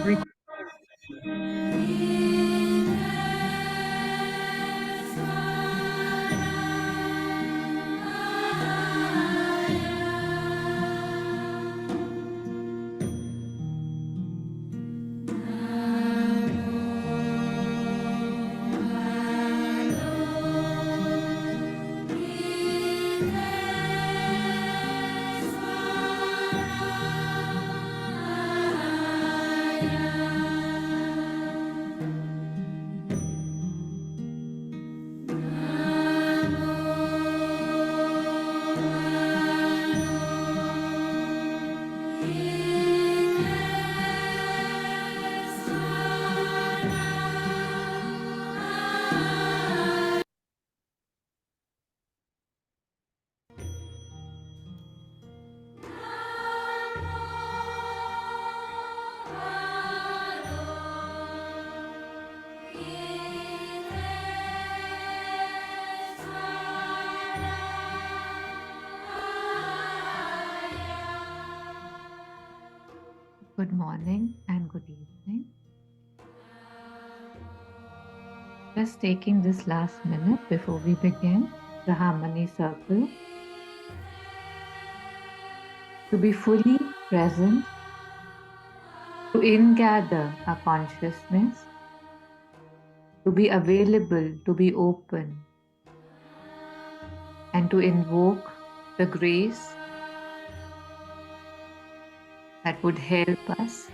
Re- Good morning and good evening. Just taking this last minute before we begin the Harmony Circle to be fully present, to ingather our consciousness, to be available, to be open, and to invoke the grace that would help us.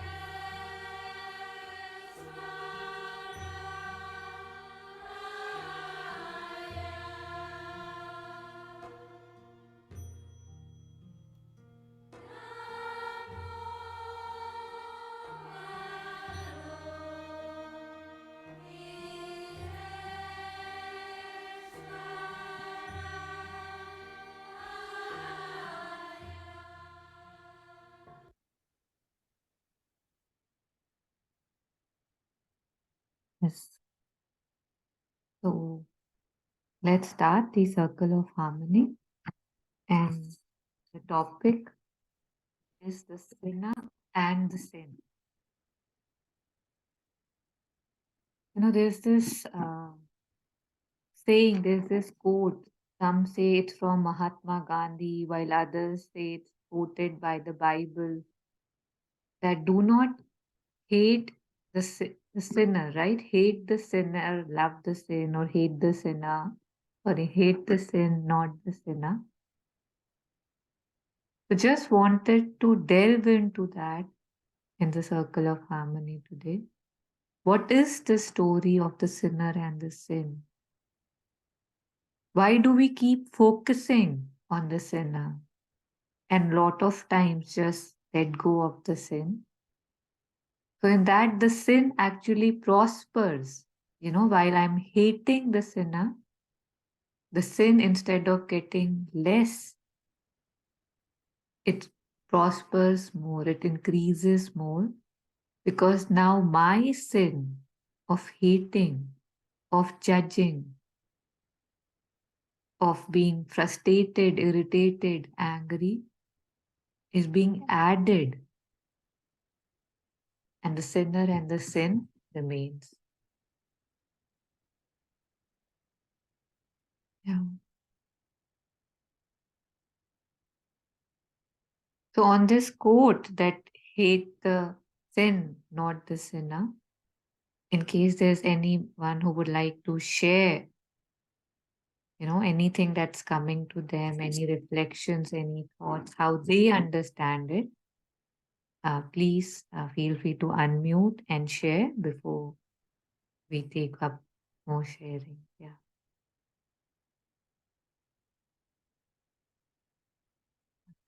Yes. So let's start the Circle of Harmony. And the topic is the sinner and the sin. There's this saying, there's this quote. Some say it's from Mahatma Gandhi, while others say it's quoted by the Bible, that do not hate the sinner, right? Hate the sinner, love the sin, or hate the sinner. Sorry, hate the sin, not the sinner. So just wanted to delve into that in the Circle of Harmony today. What is the story of the sinner and the sin? Why do we keep focusing on the sinner and lot of times just let go of the sin? So in that the sin actually prospers. While I'm hating the sinner, the sin, instead of getting less, it prospers more, it increases more, because now my sin of hating, of judging, of being frustrated, irritated, angry is being added, and the sinner and the sin remains. Yeah. So on this quote that hate the sin, not the sinner, in case there's anyone who would like to share, anything that's coming to them, any reflections, any thoughts, how they understand it, please feel free to unmute and share before we take up more sharing. Yeah.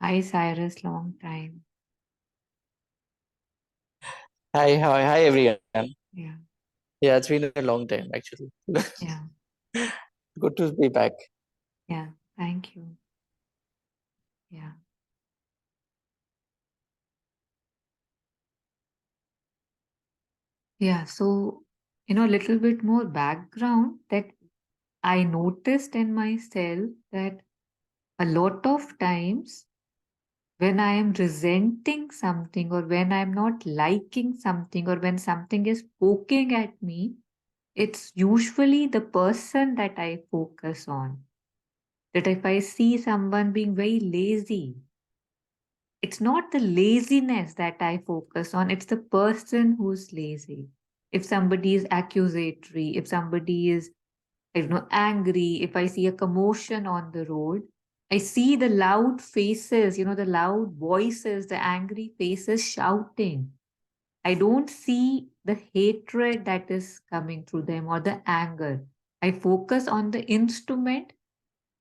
Hi, Cyrus, long time. Hi everyone. Yeah. Yeah, it's been a long time actually. Yeah. Good to be back. Yeah. Thank you. Yeah. Yeah. So, a little bit more background that I noticed in myself that a lot of times when I am resenting something, or when I'm not liking something, or when something is poking at me, it's usually the person that I focus on. That if I see someone being very lazy, it's not the laziness that I focus on, it's the person who's lazy. If somebody is accusatory, if somebody is, I don't know, angry, if I see a commotion on the road, I see the loud faces, the loud voices, the angry faces shouting. I don't see the hatred that is coming through them or the anger. I focus on the instrument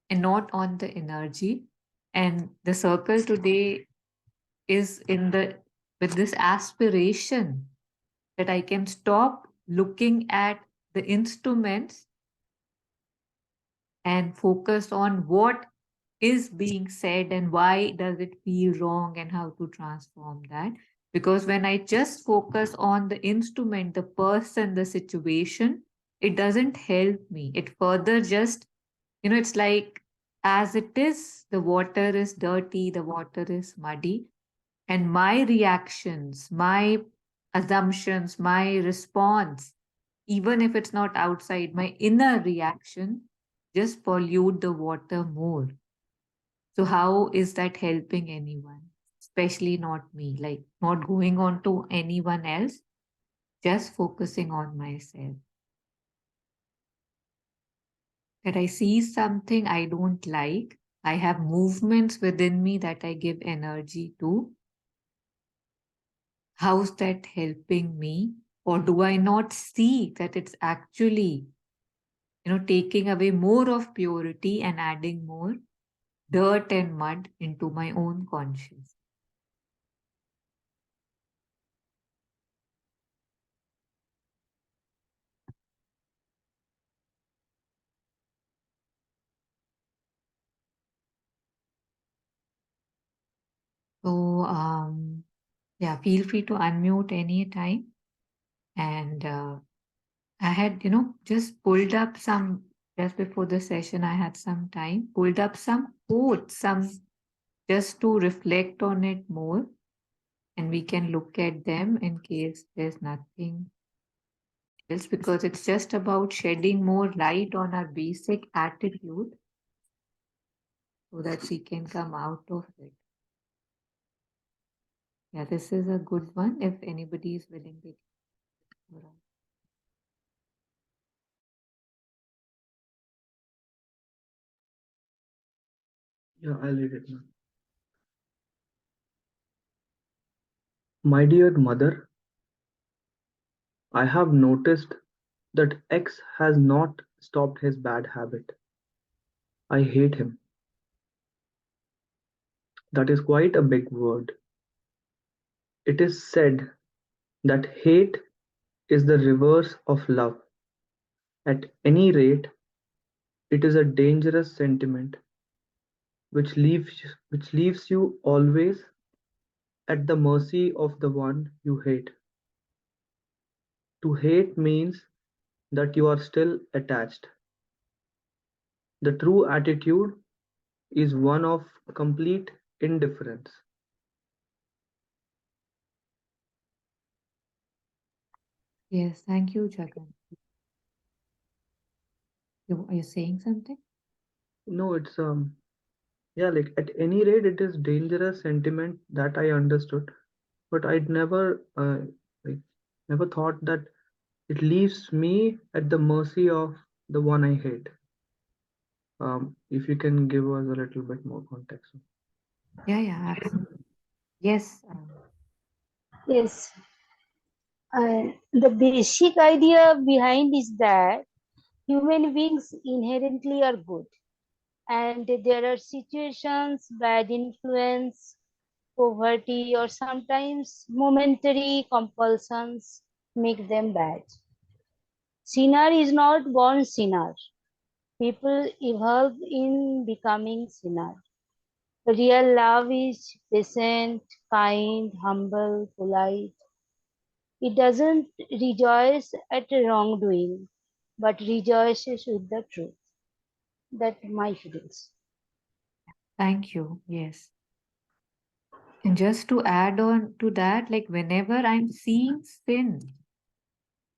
and not on the energy. And the circle today is in the with this aspiration that I can stop looking at the instruments and focus on what is being said and why does it feel wrong and how to transform that. Because when I just focus on the instrument, the person, the situation, it doesn't help me. It further just, it's like, as it is, the water is dirty, the water is muddy, and my reactions, my assumptions, my response, even if it's not outside, my inner reaction just pollute the water more. So, how is that helping anyone? Especially not me, like not going on to anyone else, just focusing on myself. That I see something I don't like, I have movements within me that I give energy to. How's that helping me? Or do I not see that it's actually, taking away more of purity and adding more dirt and mud into my own conscience? So, yeah, feel free to unmute anytime. And I had, just pulled up some, just before the session, I had some time, pulled up some quotes, just to reflect on it more. And we can look at them in case there's nothing else, because it's just about shedding more light on our basic attitude so that we can come out of it. Yeah, this is a good one if anybody is willing to. Yeah, I'll read it now. My dear mother, I have noticed that X has not stopped his bad habit. I hate him. That is quite a big word. It is said that hate is the reverse of love. At any rate, it is a dangerous sentiment which leaves you always at the mercy of the one you hate. To hate means that you are still attached. The true attitude is one of complete indifference. Yes, thank you, Jagan. Are you saying something? No, it's yeah, like at any rate, it is dangerous sentiment that I understood, but I'd like never thought that it leaves me at the mercy of the one I hate. If you can give us a little bit more context. Yeah, absolutely. Yes. Yes, the basic idea behind is that human beings inherently are good, and there are situations, bad influence, poverty, or sometimes momentary compulsions make them bad. Sinner is not born sinner. People evolve in becoming sinner. Real love is patient, kind, humble, polite. It doesn't rejoice at wrongdoing, but rejoices with the truth. That my feelings. Thank you. Yes. And just to add on to that, like whenever I'm seeing sin,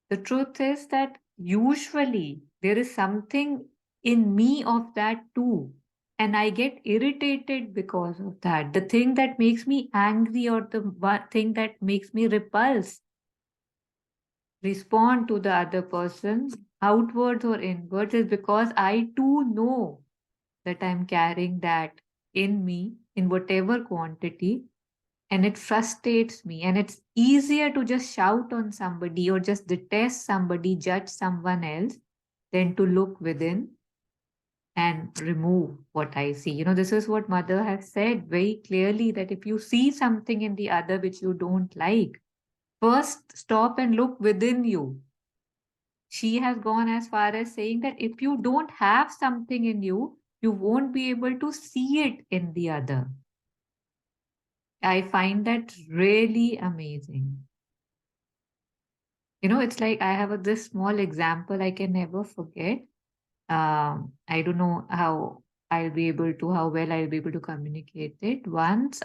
the truth is that usually there is something in me of that too. And I get irritated because of that. The thing that makes me angry or the thing that makes me repulse, respond to the other person, outwards or inwards, is because I too know that I'm carrying that in me in whatever quantity, and it frustrates me. And it's easier to just shout on somebody or just detest somebody, judge someone else, than to look within and remove what I see. This is what Mother has said very clearly, that if you see something in the other which you don't like, first stop and look within you. She has gone as far as saying that if you don't have something in you, you won't be able to see it in the other. I find that really amazing. It's like I have this small example I can never forget. I don't know how well I'll be able to communicate it. Once,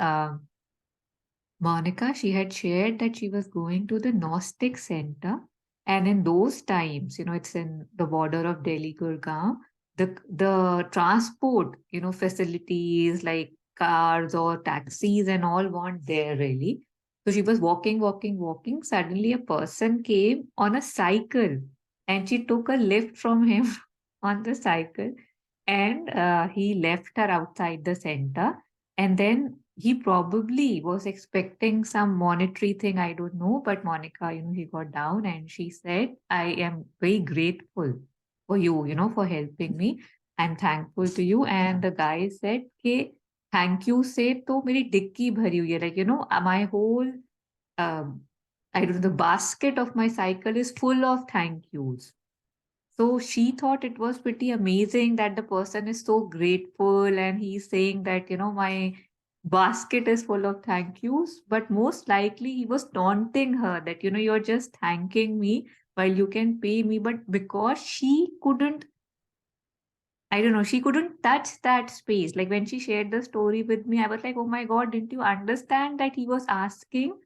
Monica, she had shared that she was going to the Gnostic Center. And in those times, it's in the border of Delhi, Gurgaon, the transport, facilities like cars or taxis and all weren't there really. So she was walking, walking, walking. Suddenly a person came on a cycle and she took a lift from him on the cycle, and he left her outside the center. And then he probably was expecting some monetary thing, I don't know. But Monica, he got down and she said, I am very grateful for you, for helping me. I'm thankful to you. And the guy said, okay, thank you से तो मेरी dicky भरी हुई है. Like, my whole, I don't know, the basket of my cycle is full of thank yous. So she thought it was pretty amazing that the person is so grateful and he's saying that, my basket is full of thank yous. But most likely he was taunting her that, you're just thanking me while you can pay me. But because she couldn't, I don't know, she couldn't touch that space. Like when she shared the story with me, I was like, oh my God, didn't you understand that he was asking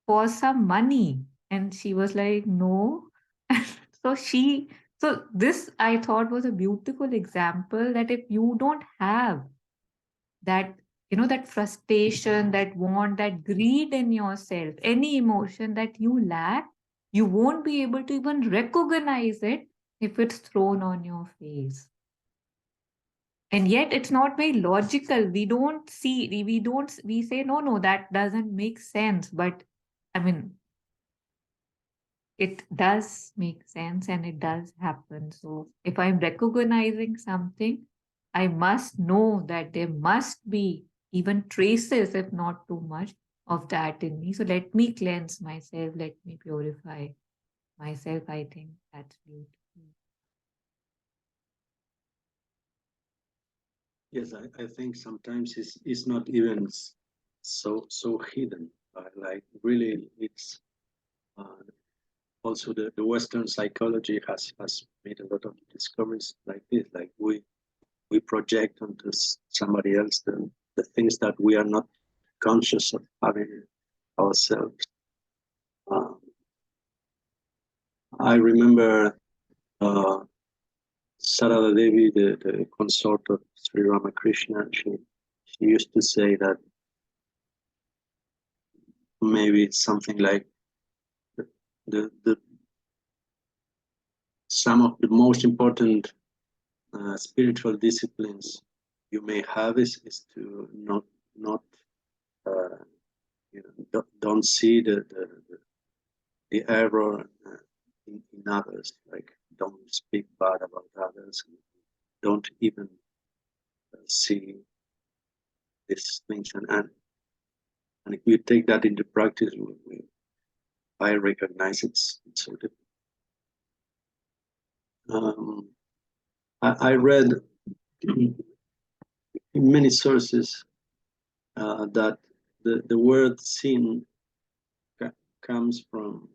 for some money? And she was like, no. so she so this I thought was a beautiful example, that if you don't have that, that frustration, that want, that greed in yourself, any emotion that you lack, you won't be able to even recognize it if it's thrown on your face. And yet it's not very logical. We say, no, that doesn't make sense. But I mean, it does make sense and it does happen. So if I'm recognizing something, I must know that there must be even traces, if not too much, of that in me. So let me cleanse myself, let me purify myself. I think that's beautiful. Yes, I think sometimes it's not even so hidden, but like really it's also the Western psychology has made a lot of discoveries like this. Like we project onto somebody else the things that we are not conscious of having ourselves. I remember Sarada Devi, the consort of Sri Ramakrishna. She used to say that maybe it's something like the some of the most important spiritual disciplines you may have is to not don't see the error in others, like don't speak bad about others, don't even see these things, and if you take that into practice, I recognize it's so difficult. I read in many sources that the word sin comes from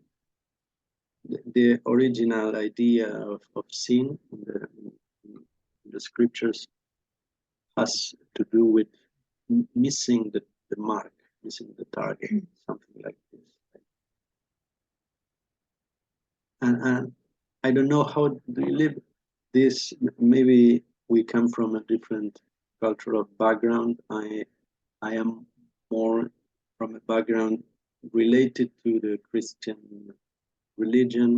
the original idea of sin in the scriptures has to do with missing the mark, missing the target, something like this. And I don't know how do you live this. Maybe we come from a different cultural background. I am more from a background related to the Christian religion,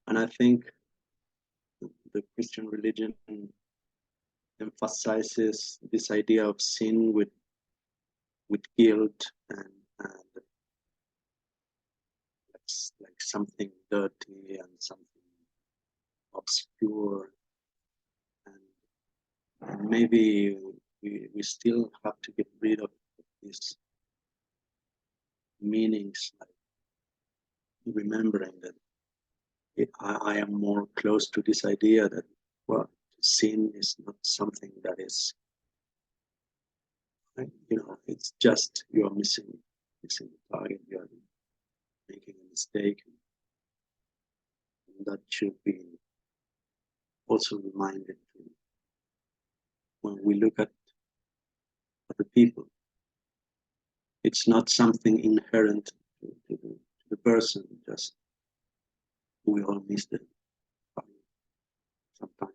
and I think the Christian religion emphasizes this idea of sin with guilt and like something dirty and something obscure, and maybe we still have to get rid of these meanings, like remembering that I am more close to this idea that, well, sin is not something that is, it's just you're missing the target, you're making a mistake. And that should be also reminded when we look at other people. It's not something inherent to the person, just we all miss it sometimes.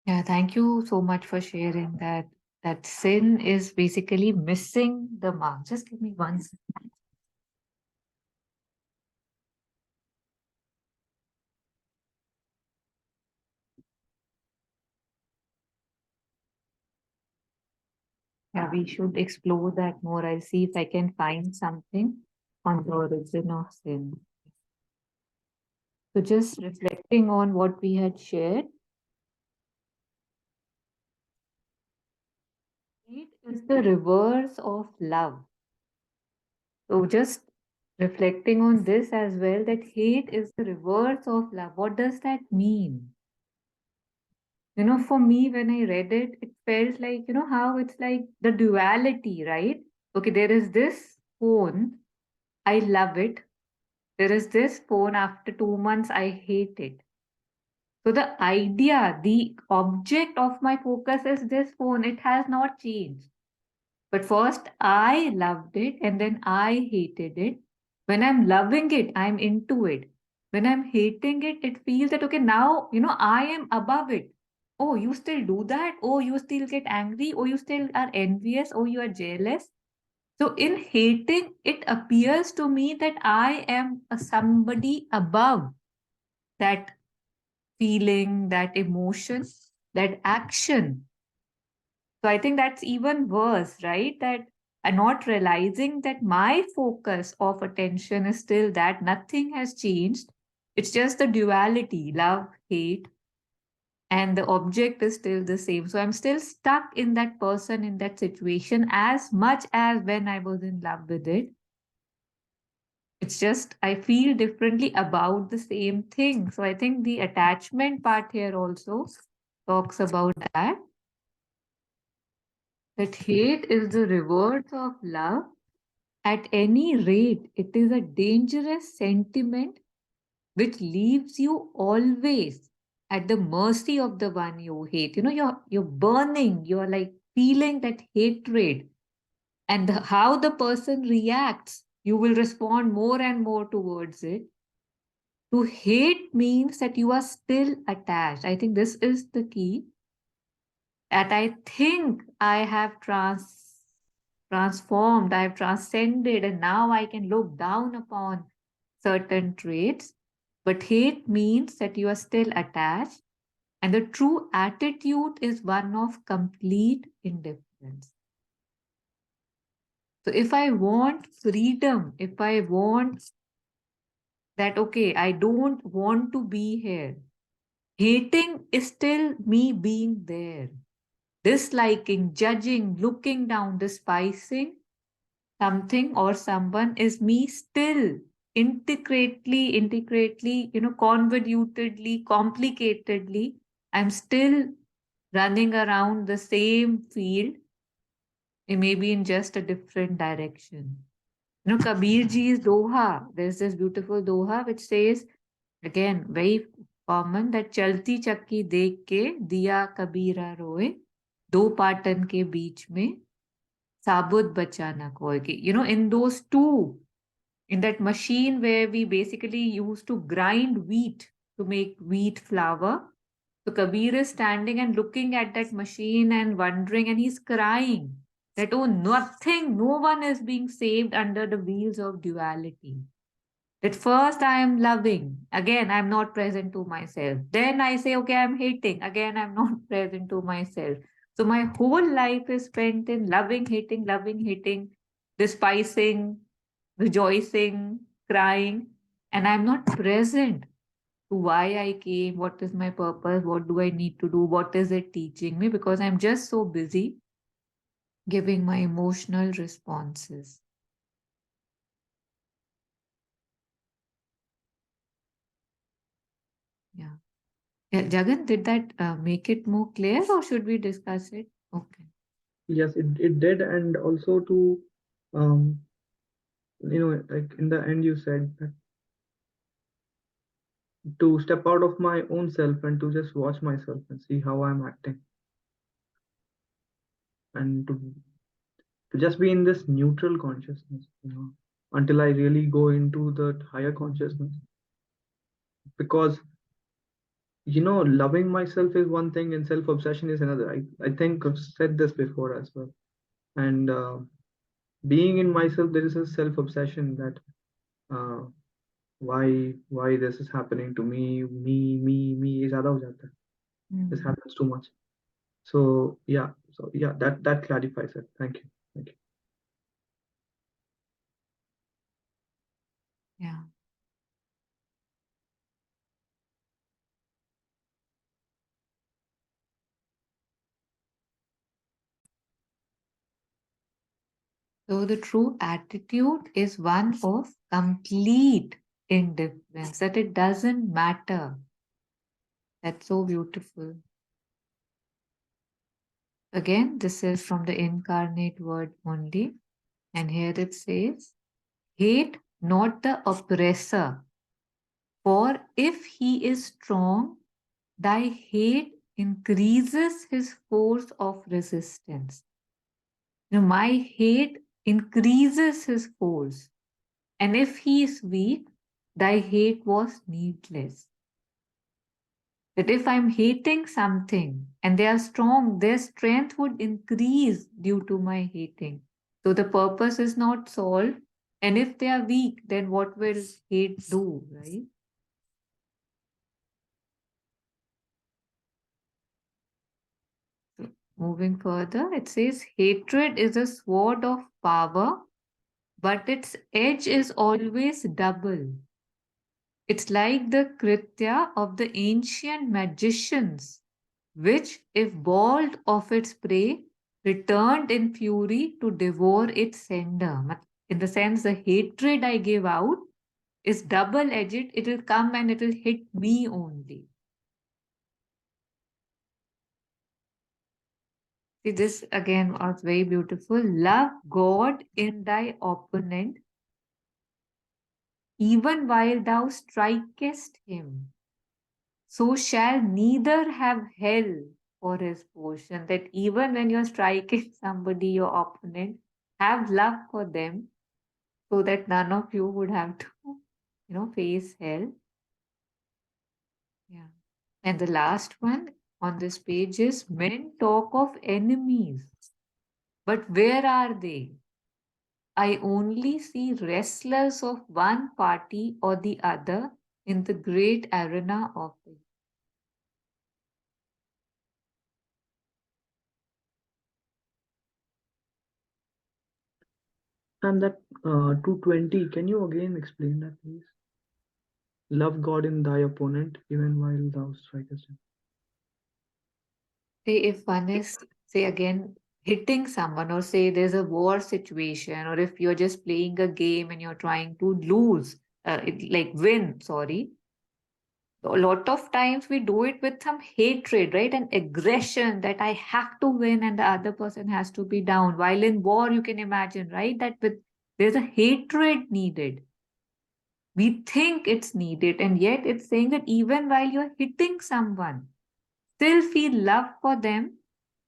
Yeah, thank you so much for sharing that. That sin is basically missing the mark. Just give me 1 second. Yeah, we should explore that more. I'll see if I can find something on the origin of sin. So just reflecting on what we had shared. Hate is the reverse of love. So just reflecting on this as well, that hate is the reverse of love. What does that mean? For me, when I read it, it felt like, how it's like the duality, right? Okay, there is this phone, I love it. There is this phone, after 2 months, I hate it. So the idea, the object of my focus is this phone, it has not changed. But first, I loved it and then I hated it. When I'm loving it, I'm into it. When I'm hating it, it feels that, okay, now, I am above it. Oh, you still do that? Oh, you still get angry? Oh, you still are envious? Oh, you are jealous? So in hating, it appears to me that I am somebody above that feeling, that emotion, that action. So I think that's even worse, right? That I'm not realizing that my focus of attention is still that nothing has changed. It's just the duality, love, hate, and the object is still the same. So I'm still stuck in that person, in that situation, as much as when I was in love with it. It's just I feel differently about the same thing. So I think the attachment part here also talks about that. That hate is the reverse of love. At any rate, it is a dangerous sentiment which leaves you always at the mercy of the one you hate. You're burning, you're like feeling that hatred, and how the person reacts, you will respond more and more towards it. To hate means that you are still attached. I think this is the key. That I think I have transformed, I have transcended, and now I can look down upon certain traits. But hate means that you are still attached, and the true attitude is one of complete indifference. So if I want freedom, if I want that, okay, I don't want to be here, hating is still me being there. Disliking, judging, looking down, despising something or someone is me still intricately, convolutedly, complicatedly. I'm still running around the same field, maybe in just a different direction. Kabir Ji's Doha, there's this beautiful Doha which says, again, very common that चलती चक्की देख के दिया कबीरा रोए, दो पाटन के बीच में साबुत बचा न कोई. You know, in those two, in that machine where we basically used to grind wheat to make wheat flour, so Kabir is standing and looking at that machine and wondering, and he's crying that, oh, nothing, no one is being saved under the wheels of duality. That first I am loving, again I'm not present to myself. Then I say, okay, I'm hating, again I'm not present to myself. So my whole life is spent in loving, hating, despising, rejoicing, crying, and I'm not present to why I came, what is my purpose, what do I need to do, what is it teaching me, because I'm just so busy giving my emotional responses. Yeah. Yeah, Jagan, did that make it more clear or should we discuss it? Okay. Yes, it did, and also to like in the end you said that to step out of my own self and to just watch myself and see how I'm acting, and to just be in this neutral consciousness, until I really go into the higher consciousness. Because loving myself is one thing and self-obsession is another. I think I've said this before as well. And being in myself, there is a self-obsession that why this is happening to me is zyada ho jata hai. This happens too much. So yeah, that clarifies it. Thank you. Yeah. So the true attitude is one of complete indifference, that it doesn't matter. That's so beautiful. Again, this is from the incarnate word only. And here it says, hate not the oppressor, for if he is strong, thy hate increases his force of resistance. My hate increases his force. And if he is weak, thy hate was needless. That if I'm hating something and they are strong, their strength would increase due to my hating. So the purpose is not solved. And if they are weak, then what will hate do, right? Moving further, it says hatred is a sword of power, but its edge is always double. It's like the kritya of the ancient magicians, which, if bald of its prey, returned in fury to devour its sender. In the sense, the hatred I give out is double-edged. It will come and it will hit me only. See, this again was very beautiful. Love God in thy opponent, even while thou strikest him. So shall neither have hell for his portion. That even when you're striking somebody, your opponent, have love for them so that none of you would have to, face hell. Yeah. And the last one on this page is men talk of enemies, but where are they? I only see wrestlers of one party or the other in the great arena of it. And that 220, can you again explain that, please? Love God in thy opponent, even while thou strikest him. Say if one is, say again, hitting someone, or say there's a war situation, or if you're just playing a game and you're trying to lose, win, sorry. A lot of times we do it with some hatred, right? And aggression that I have to win and the other person has to be down. While in war, you can imagine, right? That there's a hatred needed. We think it's needed, and yet it's saying that even while you're hitting someone, still feel love for them,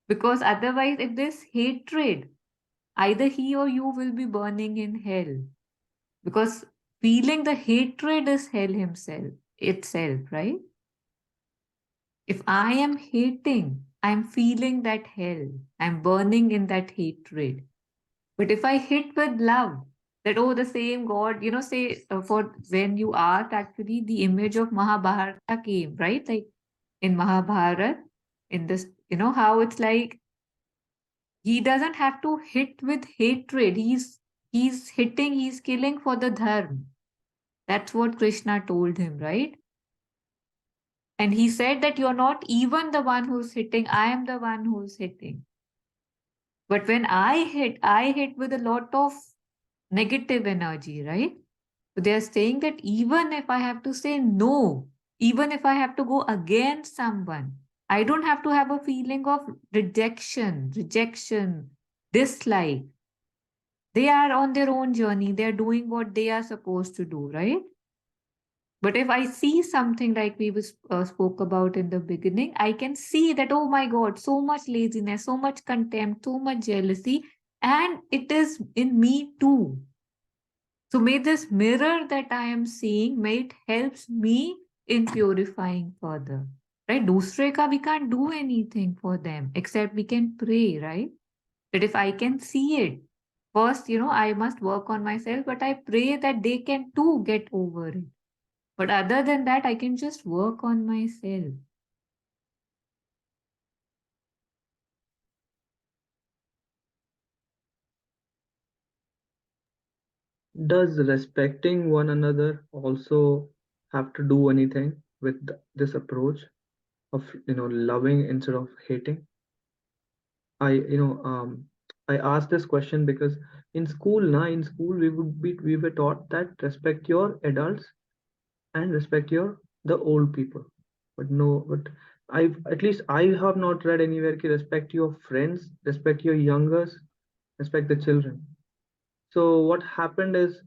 because otherwise, if there's hatred, either he or you will be burning in hell. Because feeling the hatred is hell itself, right? If I am hating, I'm feeling that hell. I'm burning in that hatred. But if I hit with love, that, oh, the same God, say for when you asked, actually, the image of Mahabharata came, right? Like in Mahabharata, in this, how it's like he doesn't have to hit with hatred. He's hitting, he's killing for the dharma. That's what Krishna told him, right? And he said that you're not even the one who's hitting, I am the one who's hitting. But when I hit with a lot of negative energy, right? So they are saying that even if I have to say no, even if I have to go against someone, I don't have to have a feeling of rejection, dislike. They are on their own journey. They're doing what they are supposed to do, right? But if I see something like we spoke about in the beginning, I can see that, oh my God, so much laziness, so much contempt, so much jealousy, and it is in me too. So may this mirror that I am seeing, may it helps me in purifying further. Right? Dusre ka, we can't do anything for them except we can pray, right? That if I can see it, first, I must work on myself, but I pray that they can too get over it. But other than that, I can just work on myself. Does respecting one another also have to do anything with this approach of loving instead of hating? I asked this question because in school we were taught that respect your adults and respect the old people. But I have not read anywhere ki respect your friends, respect your youngers, respect the children. So what happened is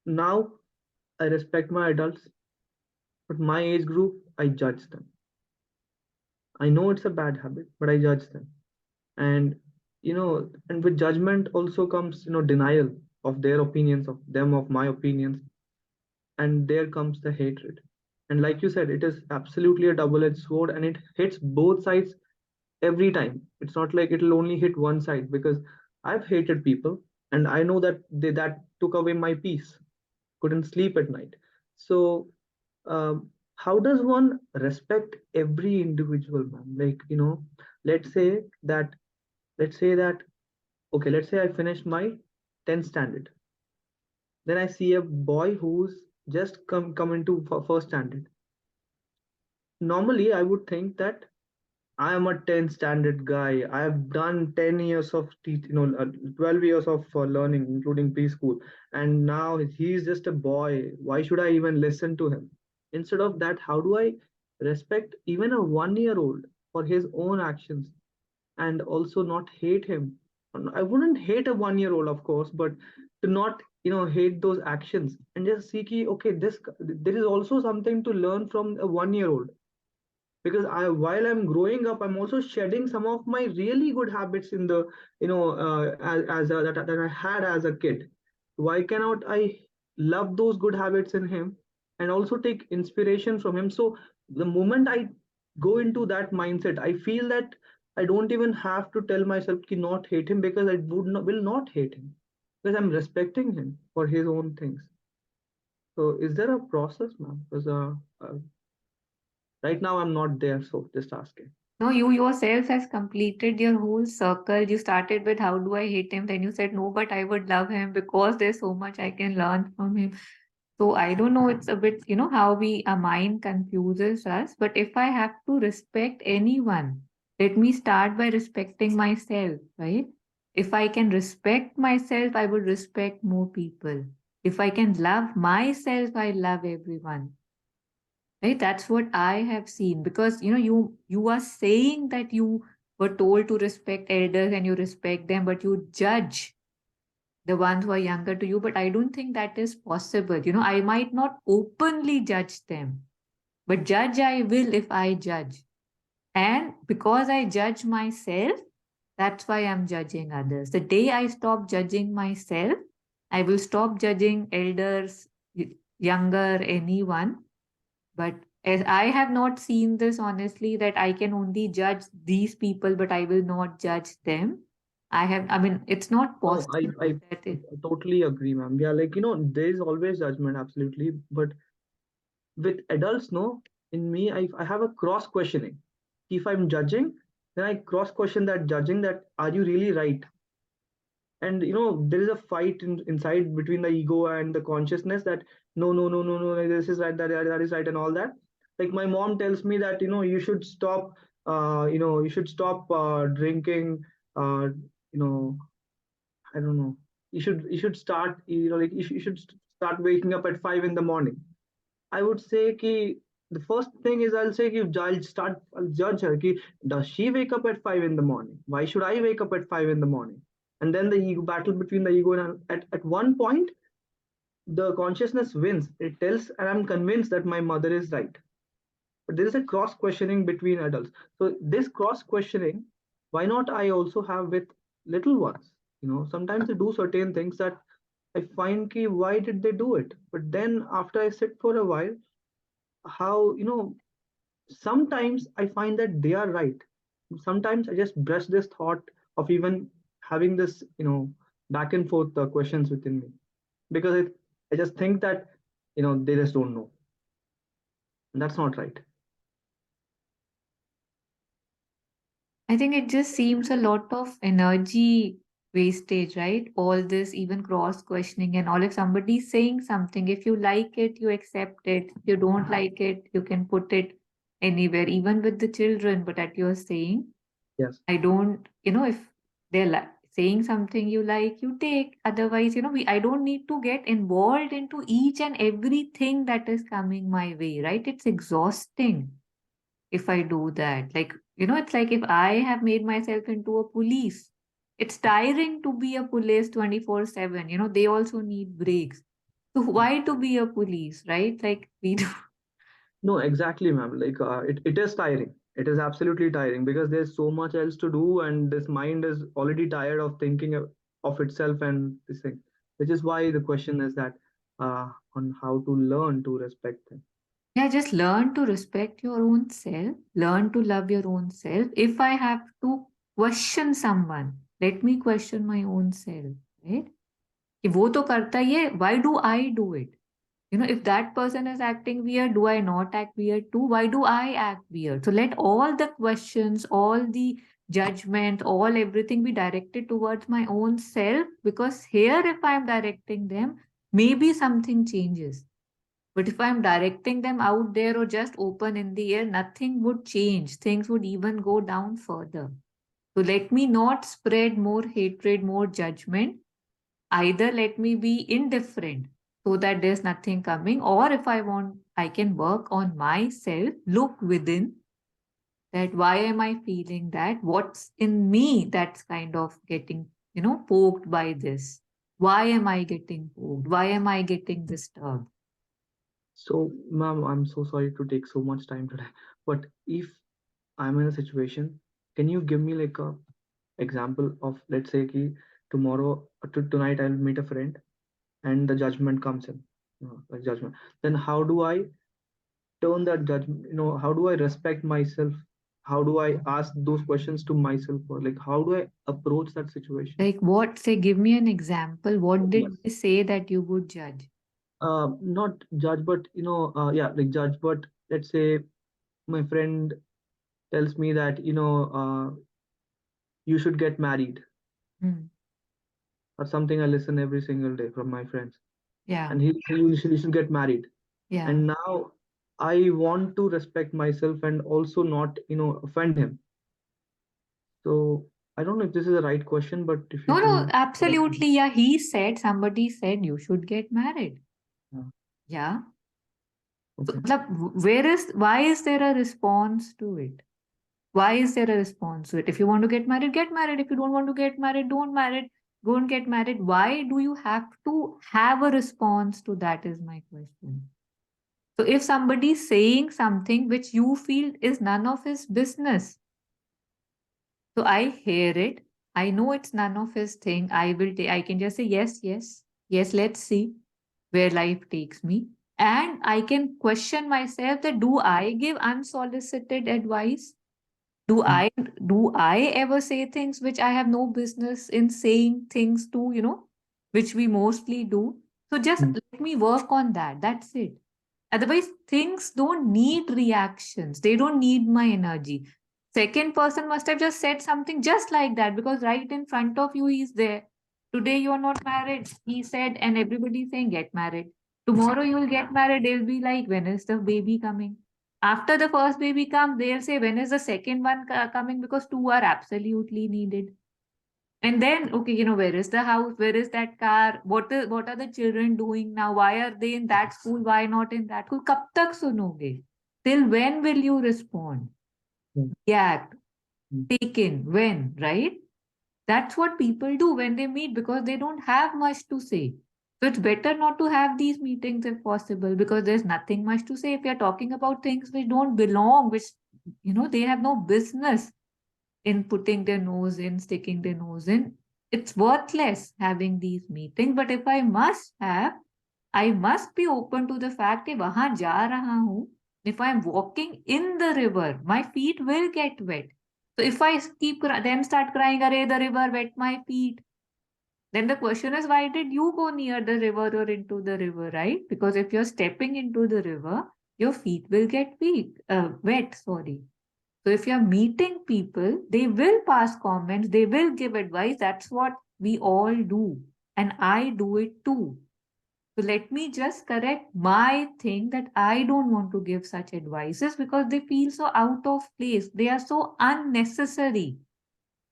now I respect my adults, but my age group, I judge them. I know it's a bad habit, but I judge them. And and with judgment also comes denial of their opinions, of my opinions, and there comes the hatred. And like you said, it is absolutely a double-edged sword, and it hits both sides every time. It's not like it'll only hit one side, because I've hated people, and I know that that took away my peace. Couldn't sleep at night. So how does one respect every individual, man? Like, let's say that let's say that okay, let's say I finished my 10th standard. Then I see a boy who's just come into first standard. Normally I would think that I am a 10th standard guy. I have done 10 years of 12 years of learning, including preschool, and now he's just a boy. Why should I even listen to him? Instead of that, how do I respect even a 1-year-old for his own actions, and also not hate him? I wouldn't hate a 1-year-old, of course, but to not hate those actions, and just see ki, okay, there is also something to learn from a 1-year-old. Because while I'm growing up, I'm also shedding some of my really good habits in the that I had as a kid. Why cannot I love those good habits in him and also take inspiration from him? So the moment I go into that mindset, I feel that I don't even have to tell myself to not hate him, because I will not hate him, because I'm respecting him for his own things. So is there a process, ma'am? Because right now I'm not there, so just asking. No, you yourself has completed your whole circle. You started with how do I hate him? Then you said no, but I would love him because there's so much I can learn from him. So I don't know, it's a bit, how our mind confuses us. But if I have to respect anyone, let me start by respecting myself, right? If I can respect myself, I will respect more people. If I can love myself, I love everyone. Right? That's what I have seen. Because you are saying that you were told to respect elders and you respect them, but you judge. the ones who are younger to you, but I don't think that is possible. You know, I might not openly judge them, but judge I will if I judge. And because I judge myself, that's why I'm judging others. The day I stop judging myself, I will stop judging elders, younger, anyone. But as I have not seen this honestly, that I can only judge these people, but I will not judge them. I mean, it's not No, possible I that it, totally agree, ma'am. Yeah, like, there is always judgment, absolutely. But with adults, no, in me, I have a cross questioning. If I'm judging, then I cross question that judging, that are you really right? And there is a fight inside between the ego and the consciousness, that no, this is right, that is right, and all that. Like, my mom tells me that you should stop, drinking, uh, you know I don't know, you should start, like, you should start waking up at 5 in the morning. I would say ki, the first thing is, I'll say ki, I'll judge her ki, does she wake up at 5 in the morning? Why should I wake up at 5 in the morning? And then the ego battle between the ego, and at one point the consciousness wins. It tells, and I'm convinced that my mother is right. But there is a cross questioning between adults. So this cross questioning, why not I also have with little ones? Sometimes they do certain things that I find ki, why did they do it? But then after I sit for a while, how sometimes I find that they are right. Sometimes I just brush this thought of even having this back and forth questions within me, because I just think that they just don't know, and that's not right. I think it just seems a lot of energy wastage, right? All this, even cross questioning and all. If somebody's saying something, if you like it, you accept it. If you don't like it, you can put it anywhere, even with the children. But that you're saying, Yes. I don't, if they're saying something you like, you take. Otherwise, I don't need to get involved into each and everything that is coming my way, right? It's exhausting if I do that. Like, it's like if I have made myself into a police, it's tiring to be a police 24/7. They also need breaks. So why to be a police, right? Like we do. No, exactly, ma'am. Like, it is tiring. It is absolutely tiring, because there's so much else to do, and this mind is already tired of thinking of itself and this thing, which is why the question is that, on how to learn to respect them. Yeah, just learn to respect your own self, learn to love your own self. If I have to question someone, let me question my own self, right? कि वो तो करता ही है, why do I do it? If that person is acting weird, do I not act weird too? Why do I act weird? So let all the questions, all the judgment, all everything be directed towards my own self, because here, if I'm directing them, maybe something changes. But if I'm directing them out there or just open in the air, nothing would change. Things would even go down further. So let me not spread more hatred, more judgment. Either let me be indifferent so that there's nothing coming, or if I want, I can work on myself, look within, that why am I feeling that? What's in me that's kind of getting, poked by this? Why am I getting poked? Why am I getting disturbed? So, ma'am, I'm so sorry to take so much time today, but if I'm in a situation, can you give me like a example of, let's say, ki tomorrow tonight I'll meet a friend, and the judgment comes in, like judgment. Then how do I turn that judgment? How do I respect myself? How do I ask those questions to myself, or like how do I approach that situation? Like what? Say, give me an example. What did Yes. they say that you would judge? Not judge, but yeah, like judge. But let's say my friend tells me that you should get married, Hmm. or something. I listen every single day from my friends, Yeah, and you should get married. yeah. And now I want to respect myself and also not offend him. So I don't know if this is the right question, but if you No, no, can. absolutely. Yeah, somebody said you should get married. Yeah. Yeah. So, Okay. why is there a response to it? Why is there a response to it? If you want to get married, get married. If you don't want to get married, don't marry. go and get married. Why do you have to have a response to that is my question. So if somebody is saying something which you feel is none of his business, so I hear it, I know it's none of his thing, I can just say yes, yes, yes, let's see where life takes me. And I can question myself that do I give unsolicited advice? Do I ever say things which I have no business in saying things to, which we mostly do? So just let me work on that. That's it. Otherwise, things don't need reactions. They don't need my energy. Second person must have just said something just like that because right in front of you, he's there. Today you're not married, he said, and everybody's saying get married. Tomorrow you will get married. They'll be like, when is the baby coming? After the first baby comes, they'll say, when is the second one coming? Because two are absolutely needed. And then, okay, where is the house? Where is that car? What are the children doing now? Why are they in that school? Why not in that school? Kab tak sunoge? Till when will you respond? React, take in, when, right? That's what people do when they meet because they don't have much to say. So it's better not to have these meetings if possible because there's nothing much to say. If you're talking about things which don't belong, which, they have no business in putting their nose in, sticking their nose in, it's worthless having these meetings. But if I must have, I must be open to the fact that wahan ja raha hu, if I'm walking in the river, my feet will get wet. So if I then start crying, "Arey, the river wet my feet," then the question is, why did you go near the river or into the river, right? Because if you're stepping into the river, your feet will get wet. Sorry. So if you're meeting people, they will pass comments, they will give advice. That's what we all do. And I do it too. So let me just correct my thing that I don't want to give such advices because they feel so out of place. They are so unnecessary.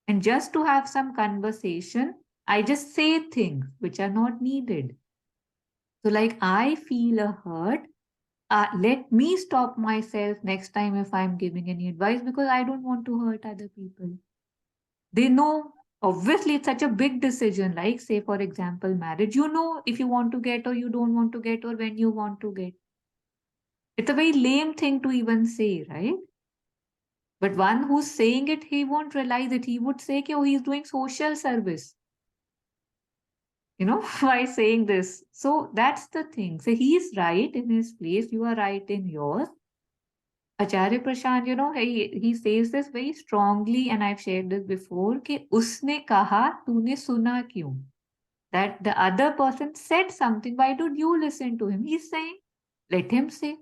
And just to have some conversation, I just say things which are not needed. So like I feel a hurt. Let me stop myself next time if I'm giving any advice because I don't want to hurt other people. They know, obviously, it's such a big decision, like, say, for example, marriage. You know if you want to get or you don't want to get or when you want to get. It's a very lame thing to even say, right? But one who's saying it, he won't realize it. He would say, oh, he's doing social service. By saying this. So that's the thing. So he's right in his place. You are right in yours. Acharya Prashant, he says this very strongly, and I've shared this before, कि उसने कहा, तूने सुना क्यों? That the other person said something, why don't you listen to him? He's saying, let him say.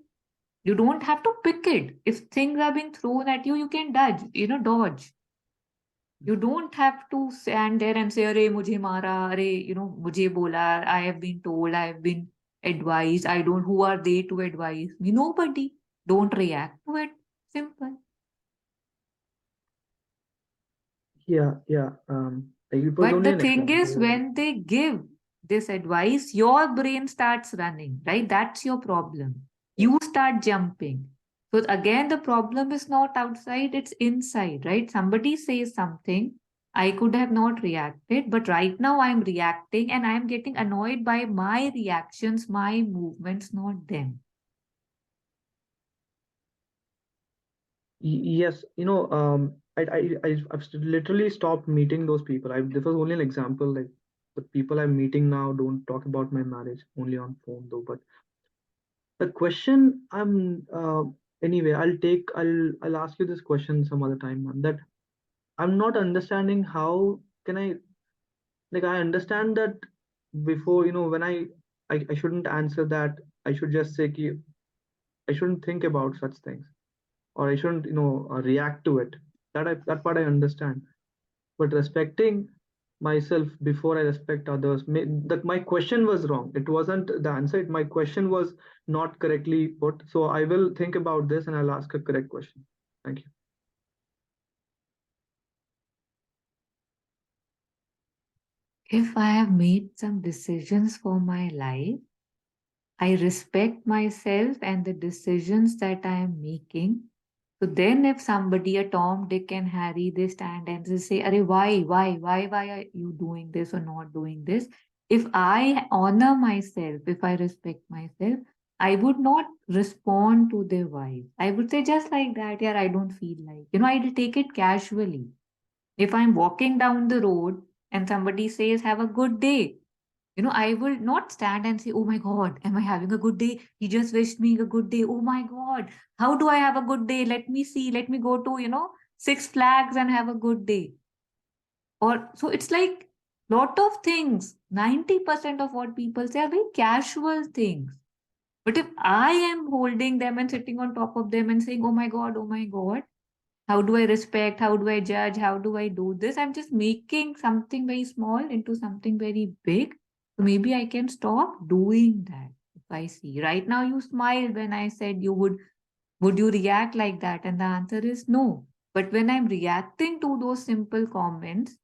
You don't have to pick it. If things are being thrown at you, you can dodge. You don't have to stand there and say, "Arey, mujhe mara, arey, mujhe bola, I have been told, I have been advised, who are they to advise me?" Nobody. Don't react to it. Simple. Yeah. It was But only the an thing is, example. when they give this advice, your brain starts running, right? That's your problem. You start jumping. So again, the problem is not outside, it's inside, right? Somebody says something, I could have not reacted, but right now I'm reacting and I'm getting annoyed by my reactions, my movements, not them. Yes, I've literally stopped meeting those people. This was only an example. Like the people I'm meeting now don't talk about my marriage, only on phone though. But the question anyway, I'll ask you this question some other time, man. That I'm not understanding how can I understand that before, when I shouldn't answer that. I should just say ki, I shouldn't think about such things, or I shouldn't, react to it. That part I understand. But respecting myself before I respect others, that my question was wrong. It wasn't the answer. My question was not correctly put. So I will think about this and I'll ask a correct question. Thank you. If I have made some decisions for my life, I respect myself and the decisions that I am making. So then if somebody, a Tom, Dick and Harry, they stand and they say, Arey, why are you doing this or not doing this? If I honor myself, if I respect myself, I would not respond to their why. I would say just like that, yeah, I don't feel like. I'll take it casually. If I'm walking down the road and somebody says, have a good day, I will not stand and say, oh my God, am I having a good day? He just wished me a good day. Oh my God, how do I have a good day? Let me see. Let me go to, Six Flags and have a good day. Or so it's like lot of things. 90% of what people say are very casual things. But if I am holding them and sitting on top of them and saying, oh my God, how do I respect? How do I judge? How do I do this? I'm just making something very small into something very big. So maybe I can stop doing that. If I see right now you smiled when I said would you react like that? And the answer is no. But when I'm reacting to those simple comments,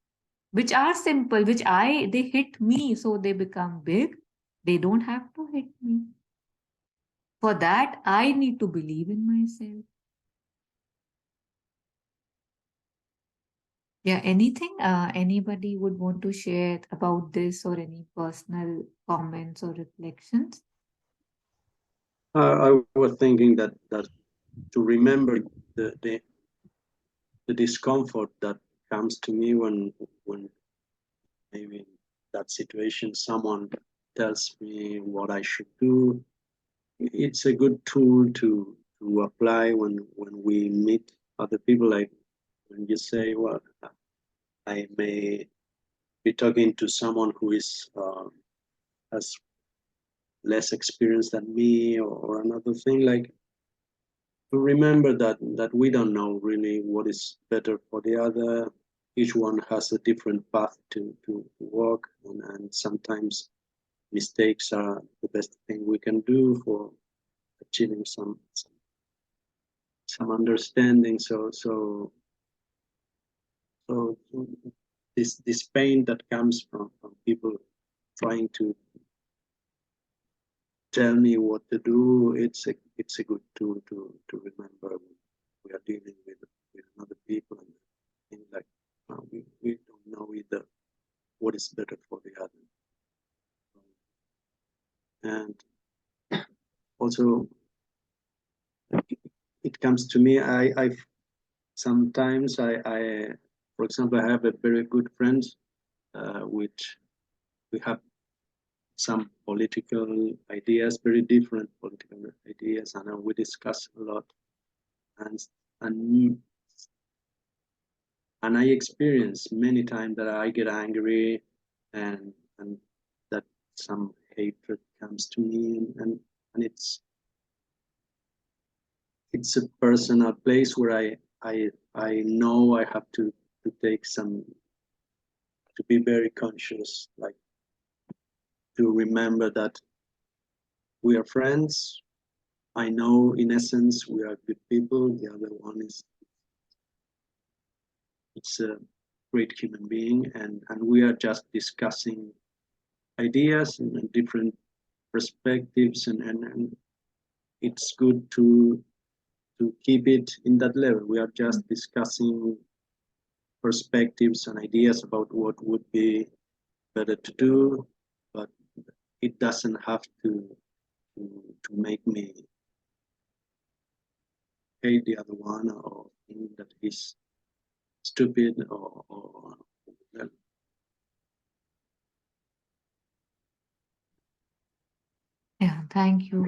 which are simple, they hit me, so they become big, they don't have to hit me. For that, I need to believe in myself. Yeah, anything anybody would want to share about this or any personal comments or reflections? I was thinking that to remember the discomfort that comes to me when maybe in that situation someone tells me what I should do. It's a good tool to apply when we meet other people. Like when you say, well, I may be talking to someone who is has less experience than me, or another thing, like to remember that we don't know really what is better for the other. Each one has a different path to walk, and sometimes mistakes are the best thing we can do for achieving some understanding. So this pain that comes from people trying to tell me what to do, it's a good tool to remember when we are dealing with other people, and things like we don't know either what is better for the other. And also it comes to me, I sometimes I for example, I have a very good friend which we have some political ideas, very different political ideas, and we discuss a lot. And I experience many times that I get angry, and that some hatred comes to me, and it's a personal place where I know I have to take some, to be very conscious, like to remember that we are friends. I know in essence we are good people. The other one is, it's a great human being, and we are just discussing ideas and different perspectives, and it's good to keep it in that level. We are just discussing perspectives and ideas about what would be better to do, but it doesn't have to make me hate the other one or think that he's stupid or Yeah, thank you.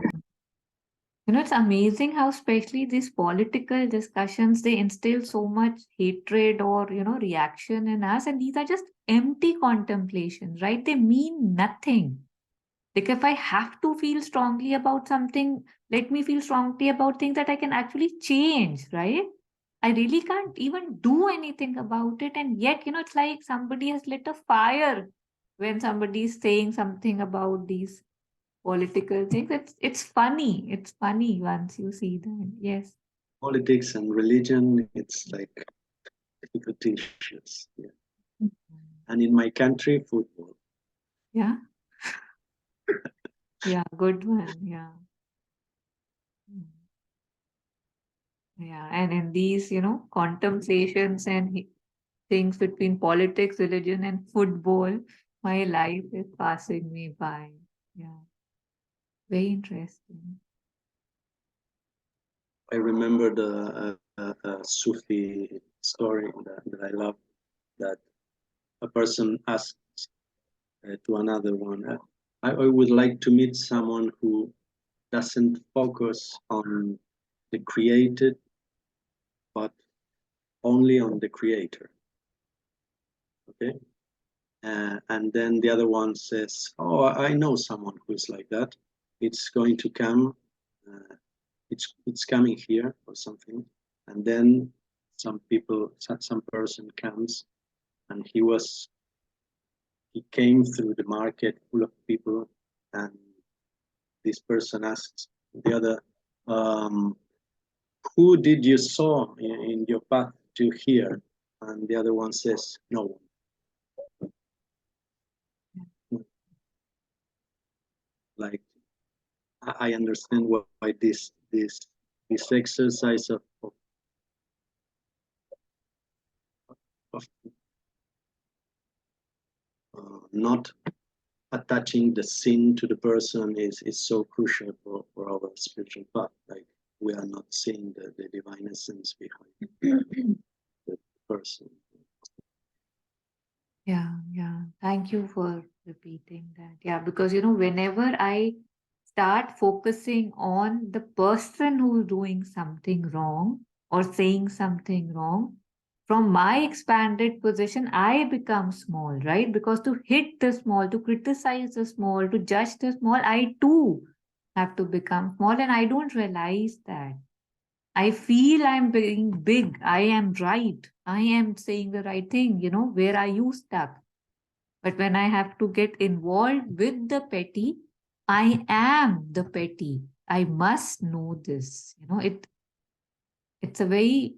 It's amazing how especially these political discussions, they instill so much hatred or, reaction in us. And these are just empty contemplations, right? They mean nothing. Like if I have to feel strongly about something, let me feel strongly about things that I can actually change, right? I really can't even do anything about it. And yet, it's like somebody has lit a fire when somebody is saying something about these political things. It's funny. It's funny once you see that. Yes. politics and religion. It's like difficult issues. Yeah. And in my country, football. Yeah. Yeah, good one. Yeah. Yeah, and in these, contemplations and things between politics, religion, and football, my life is passing me by. Yeah, very interesting. I remember the Sufi story that I love, that a person asks to another one, I would like to meet someone who doesn't focus on the created, but only on the creator. Okay. And then the other one says, "Oh, I know someone who is like that. It's going to come. It's coming here or something." And then some person comes, and he came through the market full of people, and this person asks the other, "Who did you saw in your path to here?" And the other one says, "No one." Like, I understand why this exercise of not attaching the sin to the person is so crucial for our spiritual path. Like, we are not seeing the divine essence behind the person. Yeah. Thank you for repeating that. Yeah, because whenever I start focusing on the person who's doing something wrong or saying something wrong, from my expanded position, I become small, right? Because to hit the small, to criticize the small, to judge the small, I too have to become small, and I don't realize that. I feel I'm being big. I am right. I am saying the right thing. Where are you stuck? But when I have to get involved with the petty, I am the petty. I must know this. It's a very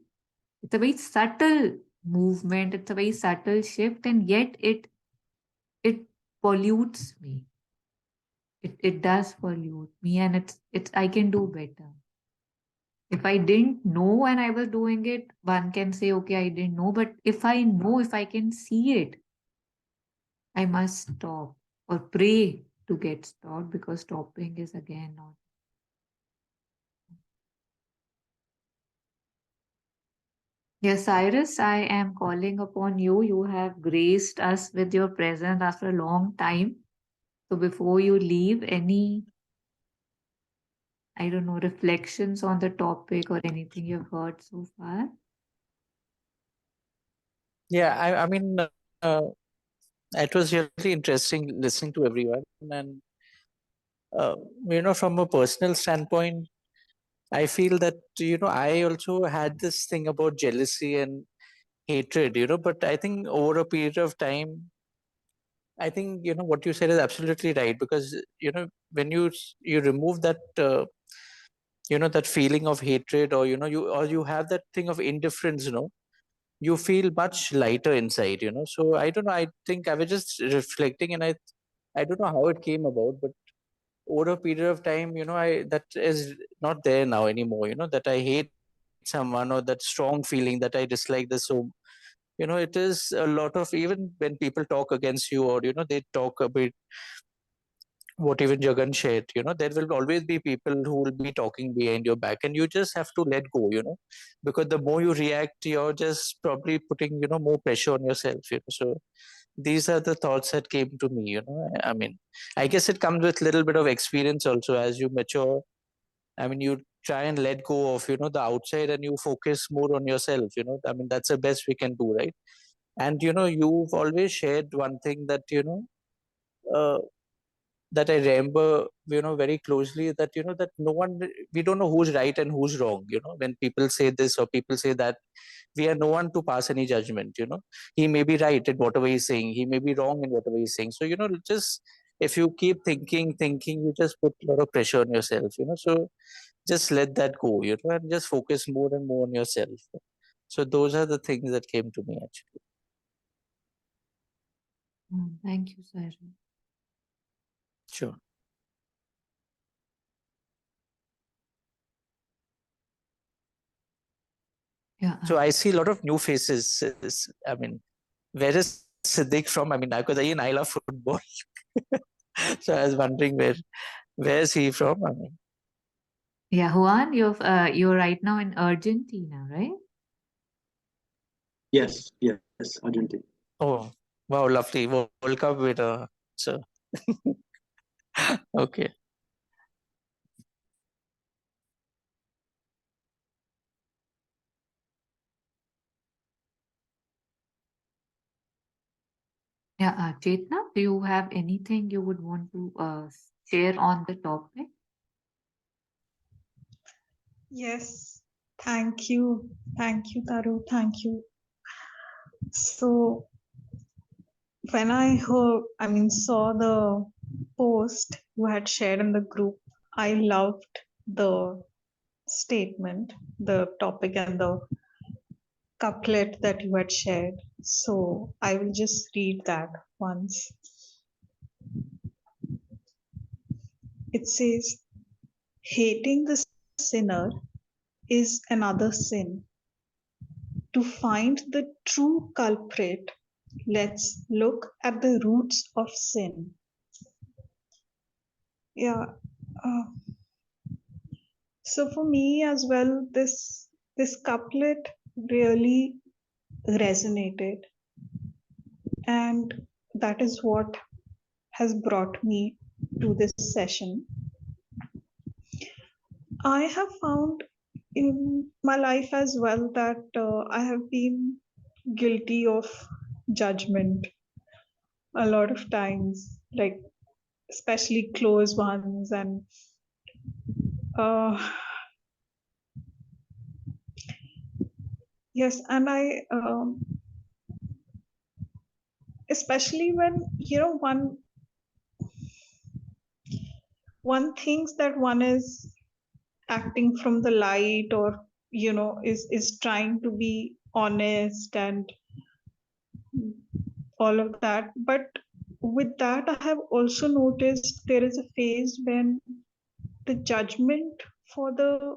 it's a very subtle movement. It's a very subtle shift, and yet it pollutes me. It does pollute me, and it's I can do better. If I didn't know and I was doing it, one can say, okay, I didn't know. But if I know, if I can see it, I must stop or pray to get stopped, because stopping is again not. Yes, Cyrus, I am calling upon you. You have graced us with your presence after a long time. So before you leave, any, I don't know, reflections on the topic or anything you've heard so far? Yeah, I mean, it was really interesting listening to everyone. And, uh, from a personal standpoint, I feel that, I also had this thing about jealousy and hatred, but I think over a period of time, I think, what you said is absolutely right, because, when you remove that, that feeling of hatred, or, you have that thing of indifference, you feel much lighter inside, So I don't know, I think I was just reflecting, and I don't know how it came about, but over a period of time, that is not there now anymore, that I hate someone, or that strong feeling that I dislike this. So, it is a lot of, even when people talk against you, or, they talk a bit, what even Jagan shared, there will always be people who will be talking behind your back, and you just have to let go, because the more you react, you're just probably putting, more pressure on yourself, So these are the thoughts that came to me, I mean, I guess it comes with little bit of experience also. As you mature, I mean, you try and let go of, the outside, and you focus more on yourself, I mean, that's the best we can do, right? And, you've always shared one thing that, uh, that I remember, very closely, that, that no one, we don't know who's right and who's wrong, when people say this or people say that, we are no one to pass any judgment, He may be right in whatever he's saying, he may be wrong in whatever he's saying. So, just, if you keep thinking, you just put a lot of pressure on yourself, So just let that go, and just focus more and more on yourself. So those are the things that came to me, actually. Thank you, Cyrus. Sure. Yeah. So I see a lot of new faces. I mean, where is Siddiq from? I mean, because I love football. So I was wondering where is he from? I mean, Yeah, Juan, you're right now in Argentina, right? Yes, yes, Argentina. oh, wow, lovely. World Cup winner. So, okay. Yeah, Chetna, do you have anything you would want to share on the topic? Yes, thank you. Thank you, Taru. Thank you. So when I saw the post you had shared in the group, I loved the statement, the topic, and the couplet that you had shared. So I will just read that once. It says, hating the sinner is another sin. To find the true culprit, let's look at the roots of sin. Yeah. Uh, so for me as well, this couplet really resonated, and that is what has brought me to this session. I have found in my life as well that I have been guilty of judgment a lot of times, like especially close ones, and uh, yes, and I especially when one thinks that one is acting from the light, or is trying to be honest and all of that. But with that, I have also noticed there is a phase when the judgment for the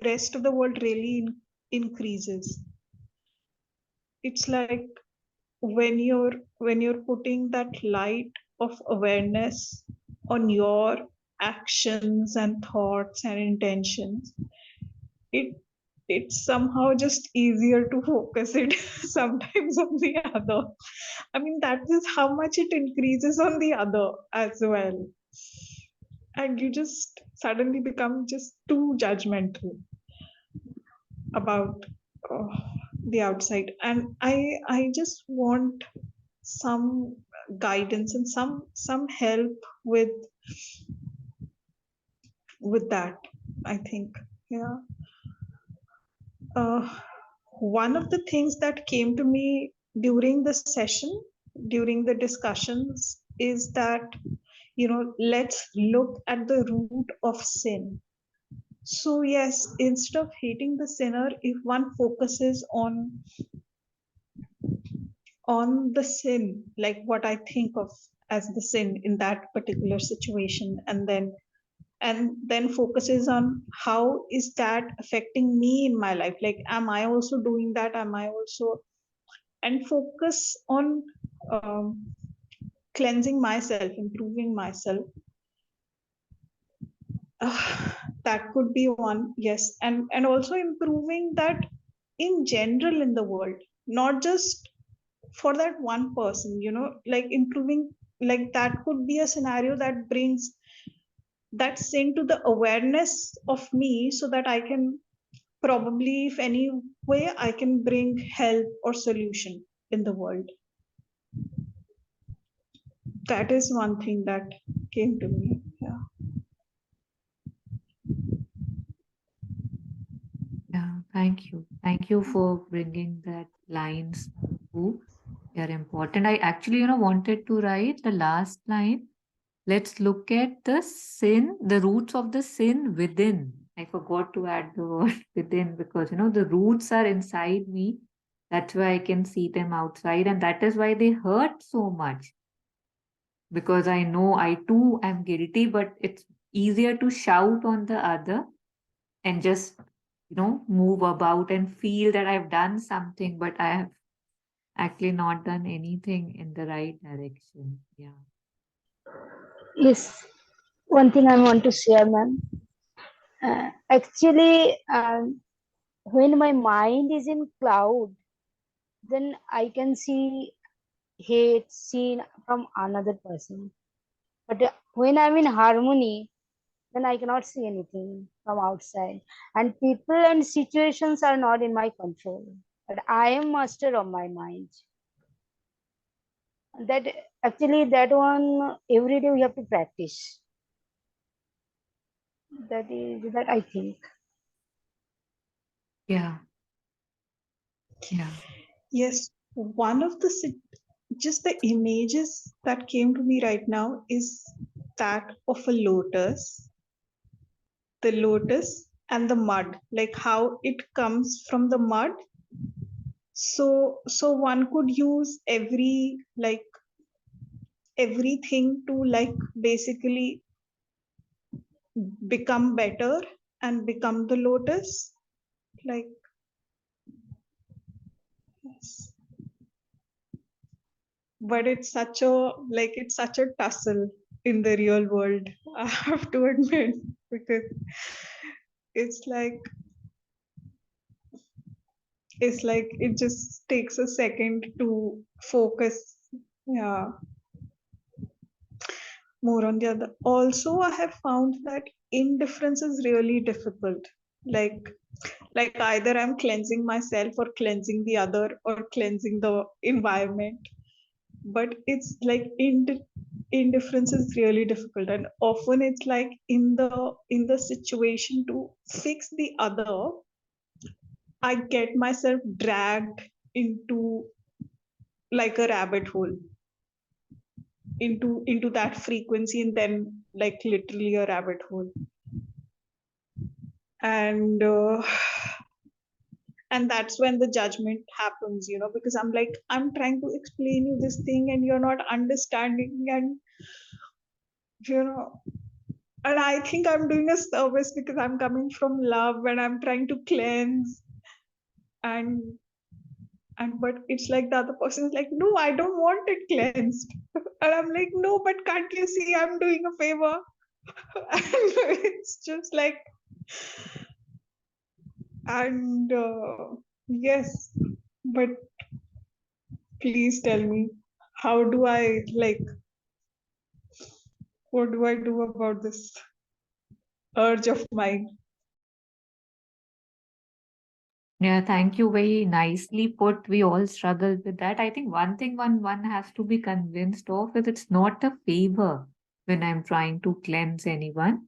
rest of the world really increases. It's like when you're putting that light of awareness on your actions and thoughts and intentions, it it's somehow just easier to focus it sometimes on the other. I mean, that is how much it increases on the other as well, and you just suddenly become just too judgmental about uh, the outside. And I just want some guidance and some help with that, I think. Yeah. uh, One of the things that came to me during the session, during the discussions, is that let's look at the root of sin. So yes, instead of hating the sinner, if one focuses on the sin, like what I think of as the sin in that particular situation, and then focuses on how is that affecting me in my life, like am I also doing that, am I also, and focus on cleansing myself, improving myself. That could be one, yes. And also improving that in general in the world, not just for that one person, like improving, like that could be a scenario that brings that sin to the awareness of me, so that I can probably, if any way, I can bring help or solution in the world. That is one thing that came to me. Yeah. Yeah, thank you. Thank you for bringing that lines through. They're important. I actually, wanted to write the last line. Let's look at the sin, the roots of the sin within. I forgot to add the word within because, the roots are inside me. That's why I can see them outside. And that is why they hurt so much. Because I know I too am guilty, but it's easier to shout on the other and just move about and feel that I've done something, but I have actually not done anything in the right direction. Yeah. Yes, one thing I want to share, ma'am. Actually, when my mind is in cloud, then I can see hate seen from another person. But when I'm in harmony, then I cannot see anything from outside. And people and situations are not in my control. But I am master of my mind. That actually that one every day we have to practice. That is that I think. Yeah. Yeah. Yes, one of the just the images that came to me right now is that of a lotus, the lotus and the mud, like how it comes from the mud. So one could use everything to basically become better and become the lotus. Like, yes. But it's such a tussle in the real world, I have to admit, because it's like it just takes a second to focus, yeah, more on the other. Also, I have found that indifference is really difficult. Like either I'm cleansing myself or cleansing the other or cleansing the environment, but it's like indifference is really difficult, and often it's like in the situation to fix the other, I get myself dragged into like a rabbit hole, into that frequency, and then like literally a rabbit hole. And and that's when the judgment happens, because I'm trying to explain you this thing and you're not understanding, and you know and I think I'm doing a service because I'm coming from love and I'm trying to cleanse, and but it's like the other person is like, no, I don't want it cleansed. And I'm like, no, but can't you see I'm doing a favor? And it's just like, and yes, but please tell me, how do I what do I do about this urge of mine? Yeah, thank you. Very nicely put. We all struggle with that. I think one thing one has to be convinced of is it's not a favor when I'm trying to cleanse anyone.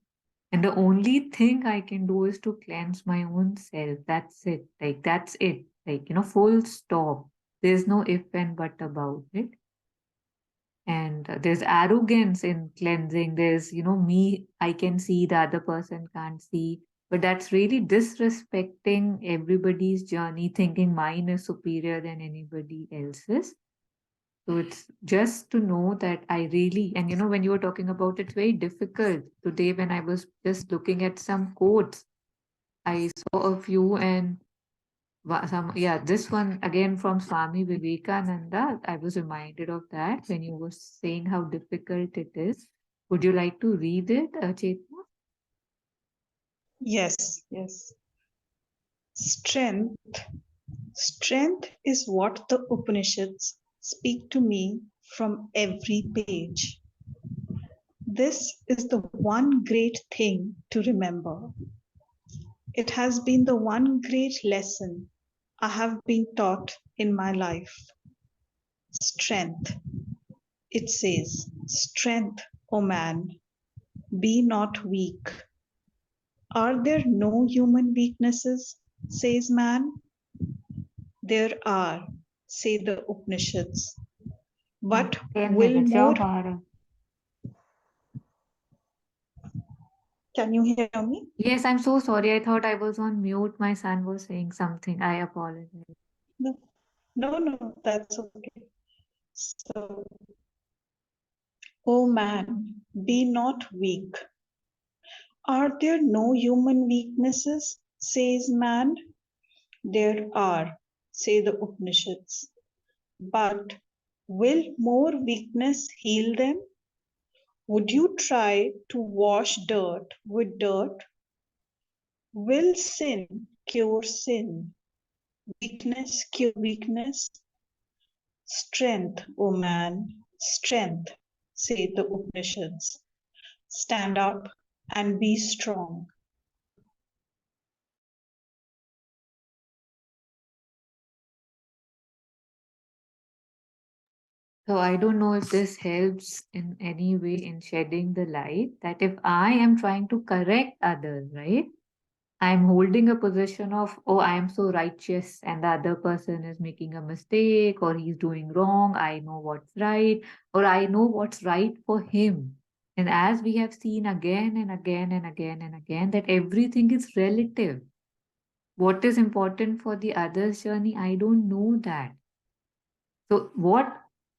And the only thing I can do is to cleanse my own self. That's it. Like, that's it. Like, full stop. There's no if and but about it. And there's arrogance in cleansing. There's, me, I can see, the other person can't see. But that's really disrespecting everybody's journey, thinking mine is superior than anybody else's. So it's just to know that I really, and when you were talking about it, it's very difficult. Today, when I was just looking at some quotes, I saw a few, and this one again from Swami Vivekananda. I was reminded of that when you were saying how difficult it is. Would you like to read it, Chetna? Yes, yes. Strength is what the Upanishads speak to me from every page. This is the one great thing to remember. It has been the one great lesson I have been taught in my life. Strength. It says, strength, O man, be not weak. Are there no human weaknesses, says man? There are, say the Upanishads. But 10 will minutes. more... Bharat. Can you hear me? Yes, I'm so sorry. I thought I was on mute. My son was saying something. I apologize. No, that's okay. So, O man, be not weak. Are there no human weaknesses, says man. There are, say the Upanishads. But will more weakness heal them? Would you try to wash dirt with dirt? Will sin cure sin? Weakness cure weakness? Strength, O man, strength, say the Upanishads. Stand up and be strong. So I don't know if this helps in any way in shedding the light that if I am trying to correct others, right? I'm holding a position of, oh, I am so righteous, and the other person is making a mistake, or he's doing wrong. I know what's right, or I know what's right for him. And as we have seen again and again and again and again, that everything is relative. What is important for the other's journey, I don't know that. So, what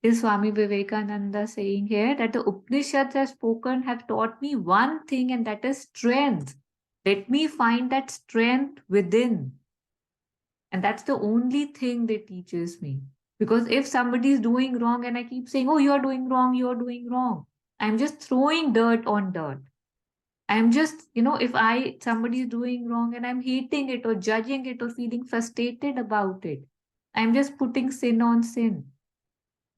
is Swami Vivekananda saying here? That the Upanishads have spoken, have taught me one thing, and that is strength. Let me find that strength within. And that's the only thing that teaches me. Because if somebody is doing wrong and I keep saying, oh, you're doing wrong, you're doing wrong, I'm just throwing dirt on dirt. I'm just, if somebody is doing wrong and I'm hating it or judging it or feeling frustrated about it, I'm just putting sin on sin.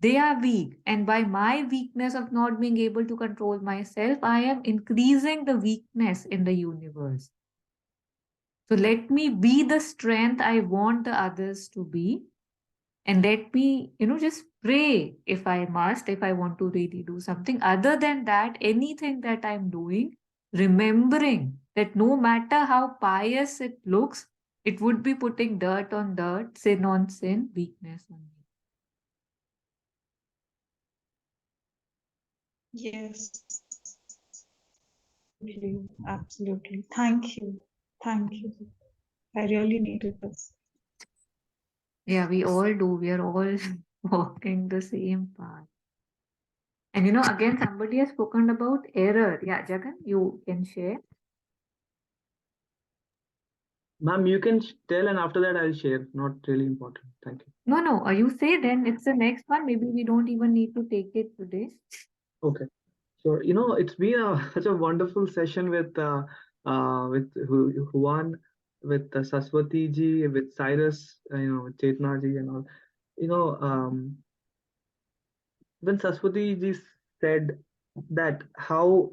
They are weak, and by my weakness of not being able to control myself, I am increasing the weakness in the universe. So let me be the strength I want the others to be, and let me, just pray if I must, if I want to really do something. Other than that, anything that I'm doing, remembering that no matter how pious it looks, it would be putting dirt on dirt, sin on sin, weakness on weakness. Yes, absolutely. Thank you. Thank you. I really needed this. Yeah, we all do. We are all walking the same path. And again, somebody has spoken about error. Yeah, Jagan, you can share. Ma'am, you can tell, and after that I'll share. Not really important. Thank you. No, you say then it's the next one. Maybe we don't even need to take it today. Okay. So it's been such a wonderful session with Juan, with Saswati ji, with Cyrus, with Chetna ji and all. When Saswati ji said that how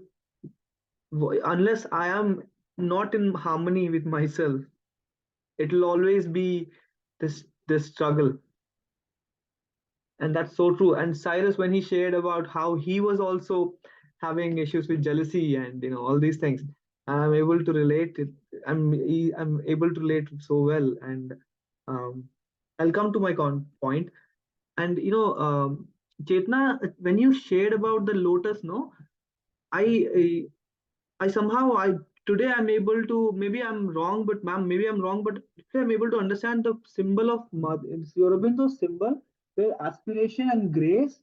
unless I am not in harmony with myself, it will always be this struggle. And that's so true. And Cyrus, when he shared about how he was also having issues with jealousy and all these things, I'm able to relate it. I'm able to relate it so well. And I'll come to my point. And Chetna, when you shared about the lotus, no, I I somehow I today I'm able to, maybe I'm wrong, but ma'am, maybe I'm wrong, but today I'm able to understand the symbol of Sri Aurobindo's symbol, where aspiration and grace,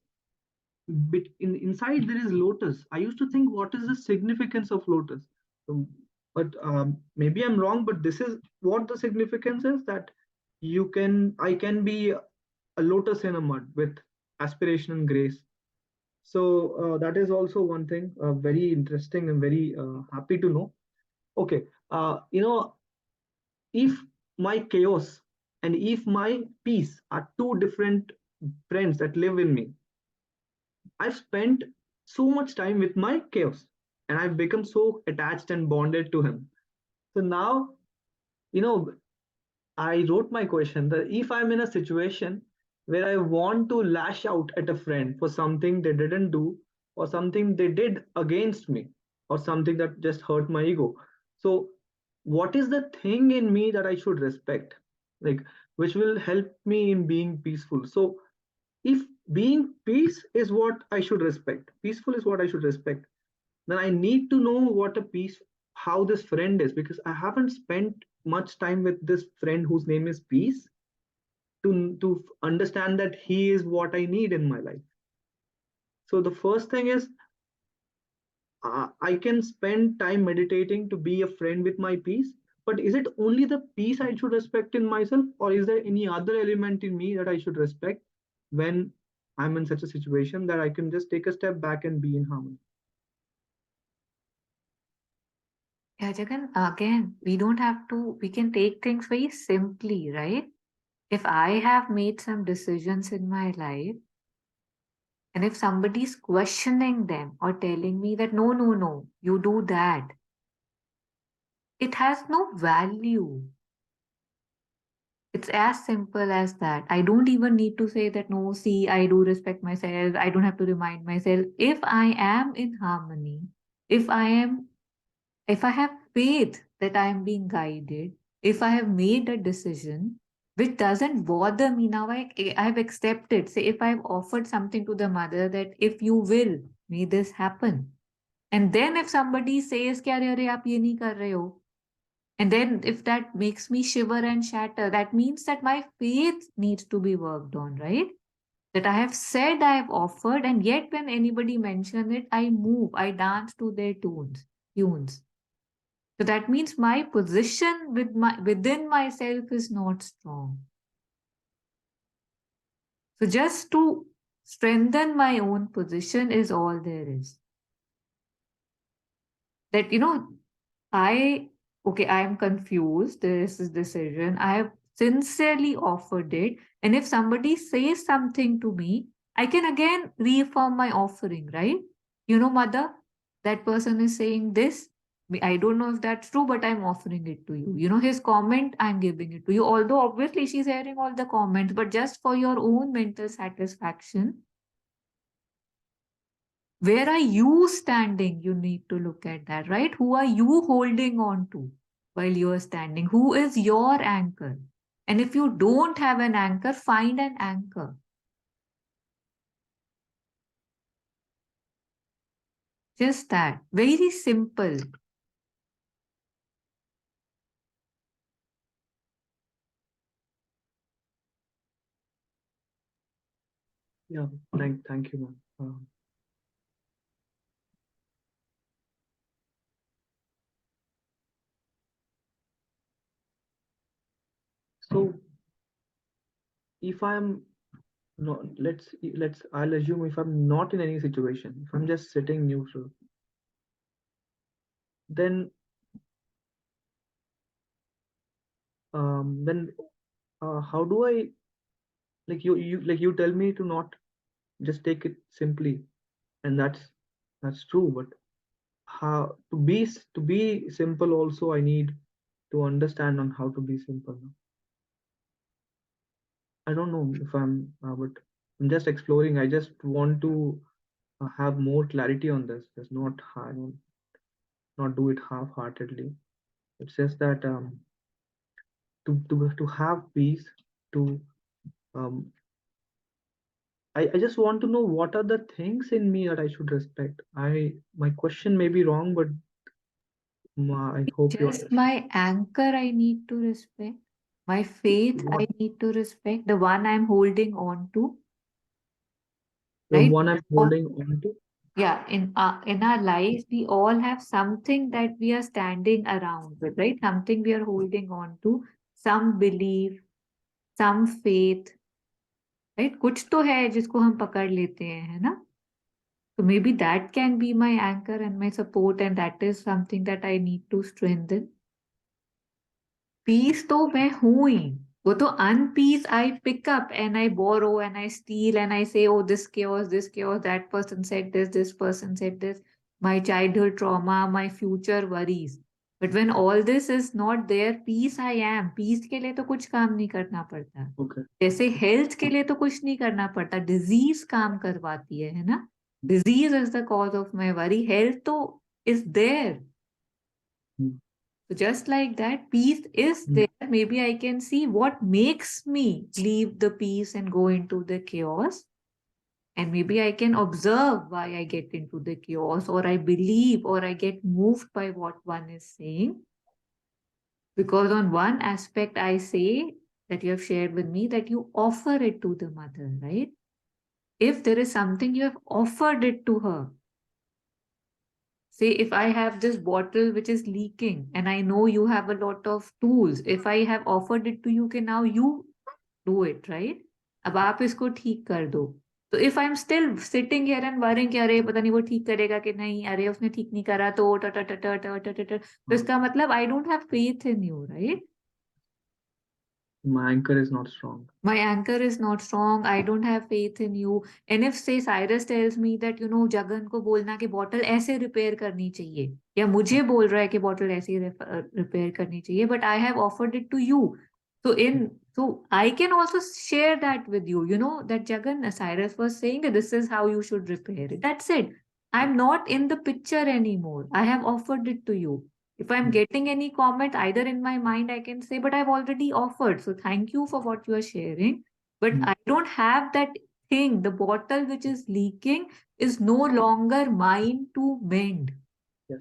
inside there is lotus. I used to think, what is the significance of lotus? But maybe I'm wrong, but this is what the significance is, that I can be a lotus in a mud with aspiration and grace. So that is also one thing very interesting and very happy to know. Okay, if my chaos and if my peace are two different friends that live in me, I've spent so much time with my chaos and I've become so attached and bonded to him. So now, you know, I wrote my question that if I'm in a situation where I want to lash out at a friend for something they didn't do, or something they did against me, or something that just hurt my ego. So, what is the thing in me that I should respect? Like, which will help me in being peaceful. So, if being peace is what I should respect, peaceful is what I should respect, then I need to know what a peace, how this friend is, because I haven't spent much time with this friend whose name is Peace to understand that he is what I need in my life. So the first thing is I can spend time meditating to be a friend with my peace, But is it only the peace I should respect in myself, or is there any other element in me that I should respect when I'm in such a situation that I can just take a step back and be in harmony? Yeah, Jagan, again, we don't have to, we can take things very simply, right? If I have made some decisions in my life, and if somebody's questioning them or telling me that, no, no, no, you do that, it has no value. It's as simple as that. I don't even need to say that, no, see, I do respect myself. I don't have to remind myself. If I am in harmony, if I have faith that I am being guided, if I have made a decision which doesn't bother me, now I have accepted. Say, if I've offered something to the mother that if you will, may this happen. And then if somebody says, "Kya re, aap ye nahi kar rahe ho," and then if that makes me shiver and shatter, that means that my faith needs to be worked on, right? That I have said, I have offered, and yet when anybody mentions it, I move, I dance to their tunes. So that means my position within myself is not strong. So just to strengthen my own position is all there is. That, I am confused. This is decision. I have sincerely offered it. And if somebody says something to me, I can again reaffirm my offering, right? Mother, that person is saying this. I don't know if that's true, but I'm offering it to you. His comment, I'm giving it to you. Although obviously she's hearing all the comments, but just for your own mental satisfaction, where are you standing? You need to look at that, right? Who are you holding on to while you are standing? Who is your anchor? And if you don't have an anchor, find an anchor. Just that. Very simple. Yeah, thank you, ma'am. So if I'm not, I'll assume if I'm not in any situation, if I'm just sitting neutral, then how do I, like you tell me to not just take it simply, and that's true, but how to be simple also, I need to understand on how to be simple. I don't know if but I'm just exploring. I just want to have more clarity on this. Just not do it half-heartedly. It's just that to have peace, to um, I just want to know what are the things in me that I should respect. My question may be wrong, but I hope you Just understand. my anchor I need to respect. My faith I need to respect. The one I'm holding on to. The Right? one I'm holding on to. Yeah, in our lives, we all have something that we are standing around with, right? Something we are holding on to, some belief, some faith, right? कुछ तो है जिसको हम पकड़ लेते हैं, है ना? So maybe that can be my anchor and my support, and that is something that I need to strengthen. Peace तो मैं हूँ ही. वो तो unpeace I pick up and I borrow and I steal and I say, oh, this chaos, that person said this person said this, my childhood trauma, my future worries. But when all this is not there, peace I am. Peace के लिए तो कुछ काम नहीं करना पड़ता. Okay. जैसे health के लिए तो कुछ नहीं करना पड़ता. Disease काम करवाती है ना? Disease is the cause of my worry. Health तो is there. So just like that, peace is there. Maybe I can see what makes me leave the peace and go into the chaos. And maybe I can observe why I get into the chaos, or I believe, or I get moved by what one is saying. Because on one aspect, I say that you have shared with me that you offer it to the mother, right? If there is something you have offered it to her, say if I have this bottle which is leaking and I know you have a lot of tools, if I have offered it to you, कि now you do it, right? अब आप इसको ठीक कर दो. So if I'm still sitting here and worrying कि अरे पता नहीं वो ठीक करेगा कि नहीं, अरे उसने ठीक नहीं करा तो ट ट ट ट ट ट ट ट, तो इसका मतलब I don't have faith in you, right? My anchor is not strong. My anchor is not strong. I don't have faith in you. And if say Cyrus tells me that Jagan को बोलना कि बॉटल ऐसे repair करनी चाहिए, या मुझे बोल रहा है कि बॉटल ऐसे रिपेयर करनी चाहिए, but I have offered it to you. So I can also share that with you. That Jagan, Cyrus was saying that this is how you should repair it. That's it. I'm not in the picture anymore. I have offered it to you. If I'm getting any comment, either in my mind, I can say, but I've already offered. So thank you for what you are sharing. But I don't have that thing. The bottle which is leaking is no longer mine to mend. Yes.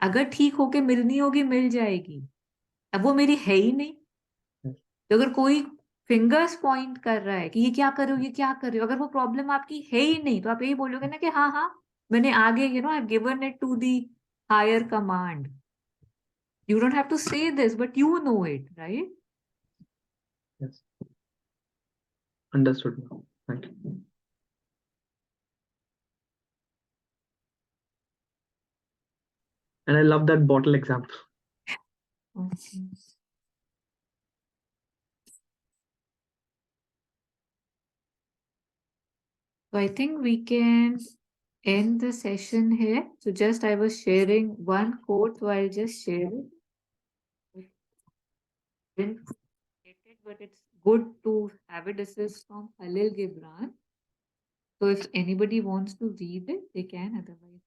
अगर ठीक होके मिलनी होगी मिल जाएगी. अब वो मेरी है ही नहीं. Yes. तो अगर कोई फिंगर्स पॉइंट कर रहा है कि ये क्या कर रहे हो, ये क्या कर रहे हो, अगर वो प्रॉब्लम आपकी है ही नहीं, तो आप यही बोलोगे ना कि हाँ हाँ मैंने आगे I given it to the higher command. You don't have to say this, but you know it, right? Yes. Understood now. Thank you. And I love that bottle example. Okay. So I think we can end the session here. So just I was sharing one quote, so I'll just share it. Didn't get it, but it's good to have it. This is from Khalil Gibran. So if anybody wants to read it, they can. Otherwise,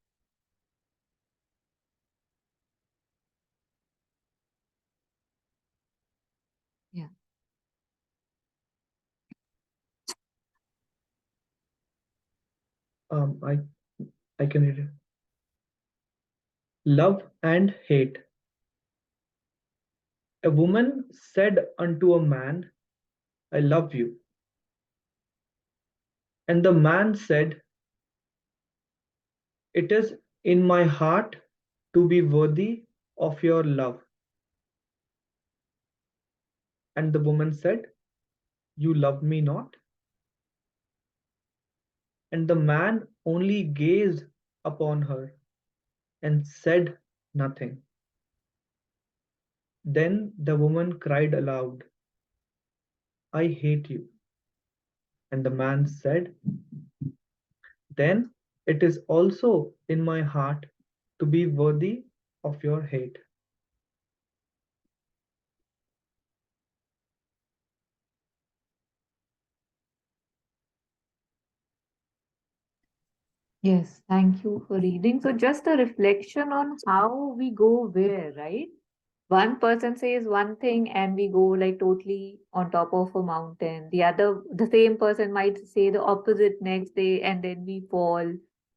yeah. I can read it. Love and hate. A woman said unto a man, I love you. And the man said, it is in my heart to be worthy of your love. And the woman said, you love me not? And the man only gazed upon her and said nothing. Then the woman cried aloud, I hate you. And the man said, then it is also in my heart to be worthy of your hate. Yes, thank you for reading. So just a reflection on how we go where, right? One person says one thing and we go like totally on top of a mountain. The same person might say the opposite next day and then we fall.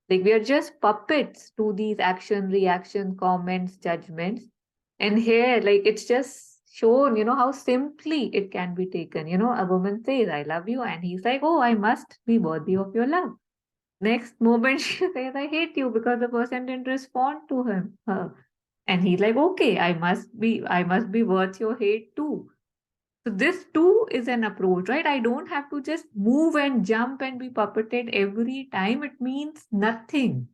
Like we are just puppets to these action, reaction, comments, judgments. And here, like it's just shown, how simply it can be taken. A woman says, I love you. And he's like, oh, I must be worthy of your love. Next moment, she says, I hate you because the person didn't respond to her. And he's like, okay, I must be worth your hate too. So this too is an approach, right? I don't have to just move and jump and be puppeted every time. It means nothing.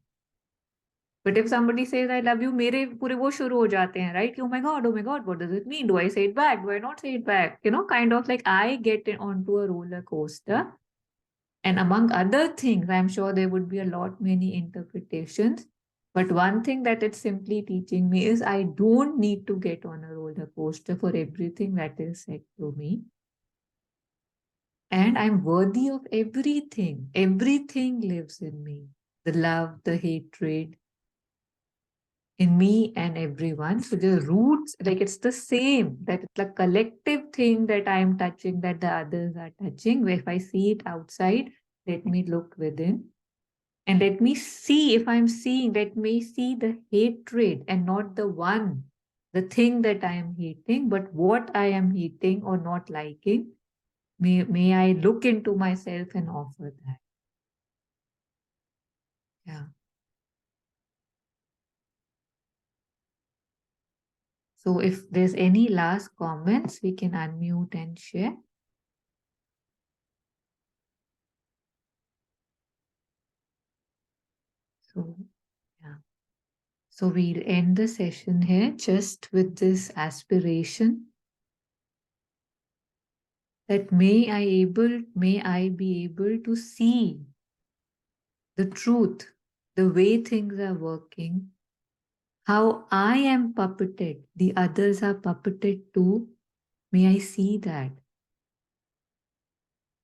But if somebody says, I love you, मेरे पूरे वो शुरू हो जाते हैं, right? Oh my God, what does it mean? Do I say it back? Do I not say it back? Kind of like I get onto a roller coaster. And among other things, I'm sure there would be a lot many interpretations. But one thing that it's simply teaching me is I don't need to get on a roller coaster for everything that is said to me. And I'm worthy of everything. Everything lives in me. The love, the hatred, in me and everyone. So the roots, like it's the same, that it's a collective thing that I'm touching, that the others are touching. If I see it outside, let me look within. And let me see, if I'm seeing, let me see the hatred and not the thing that I am hating, but what I am hating or not liking. May I look into myself and offer that. Yeah. So if there's any last comments, we can unmute and share. So, yeah. So we'll end the session here just with this aspiration that may I be able to see the truth, the way things are working, how I am puppeted, the others are puppeted too. May I see that.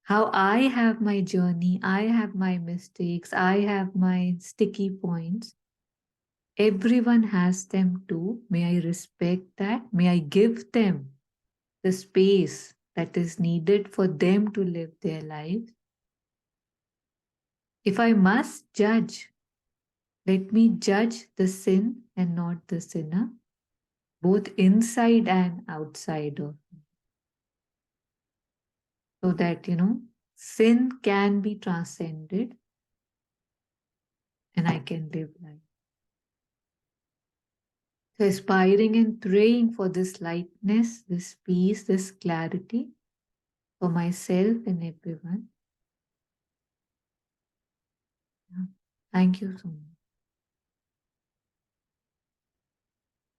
How I have my journey, I have my mistakes, I have my sticky points. Everyone has them too. May I respect that? May I give them the space that is needed for them to live their lives? If I must judge, let me judge the sin and not the sinner, both inside and outside of me. So that, sin can be transcended and I can live life. So aspiring and praying for this lightness, this peace, this clarity for myself and everyone. Thank you so much.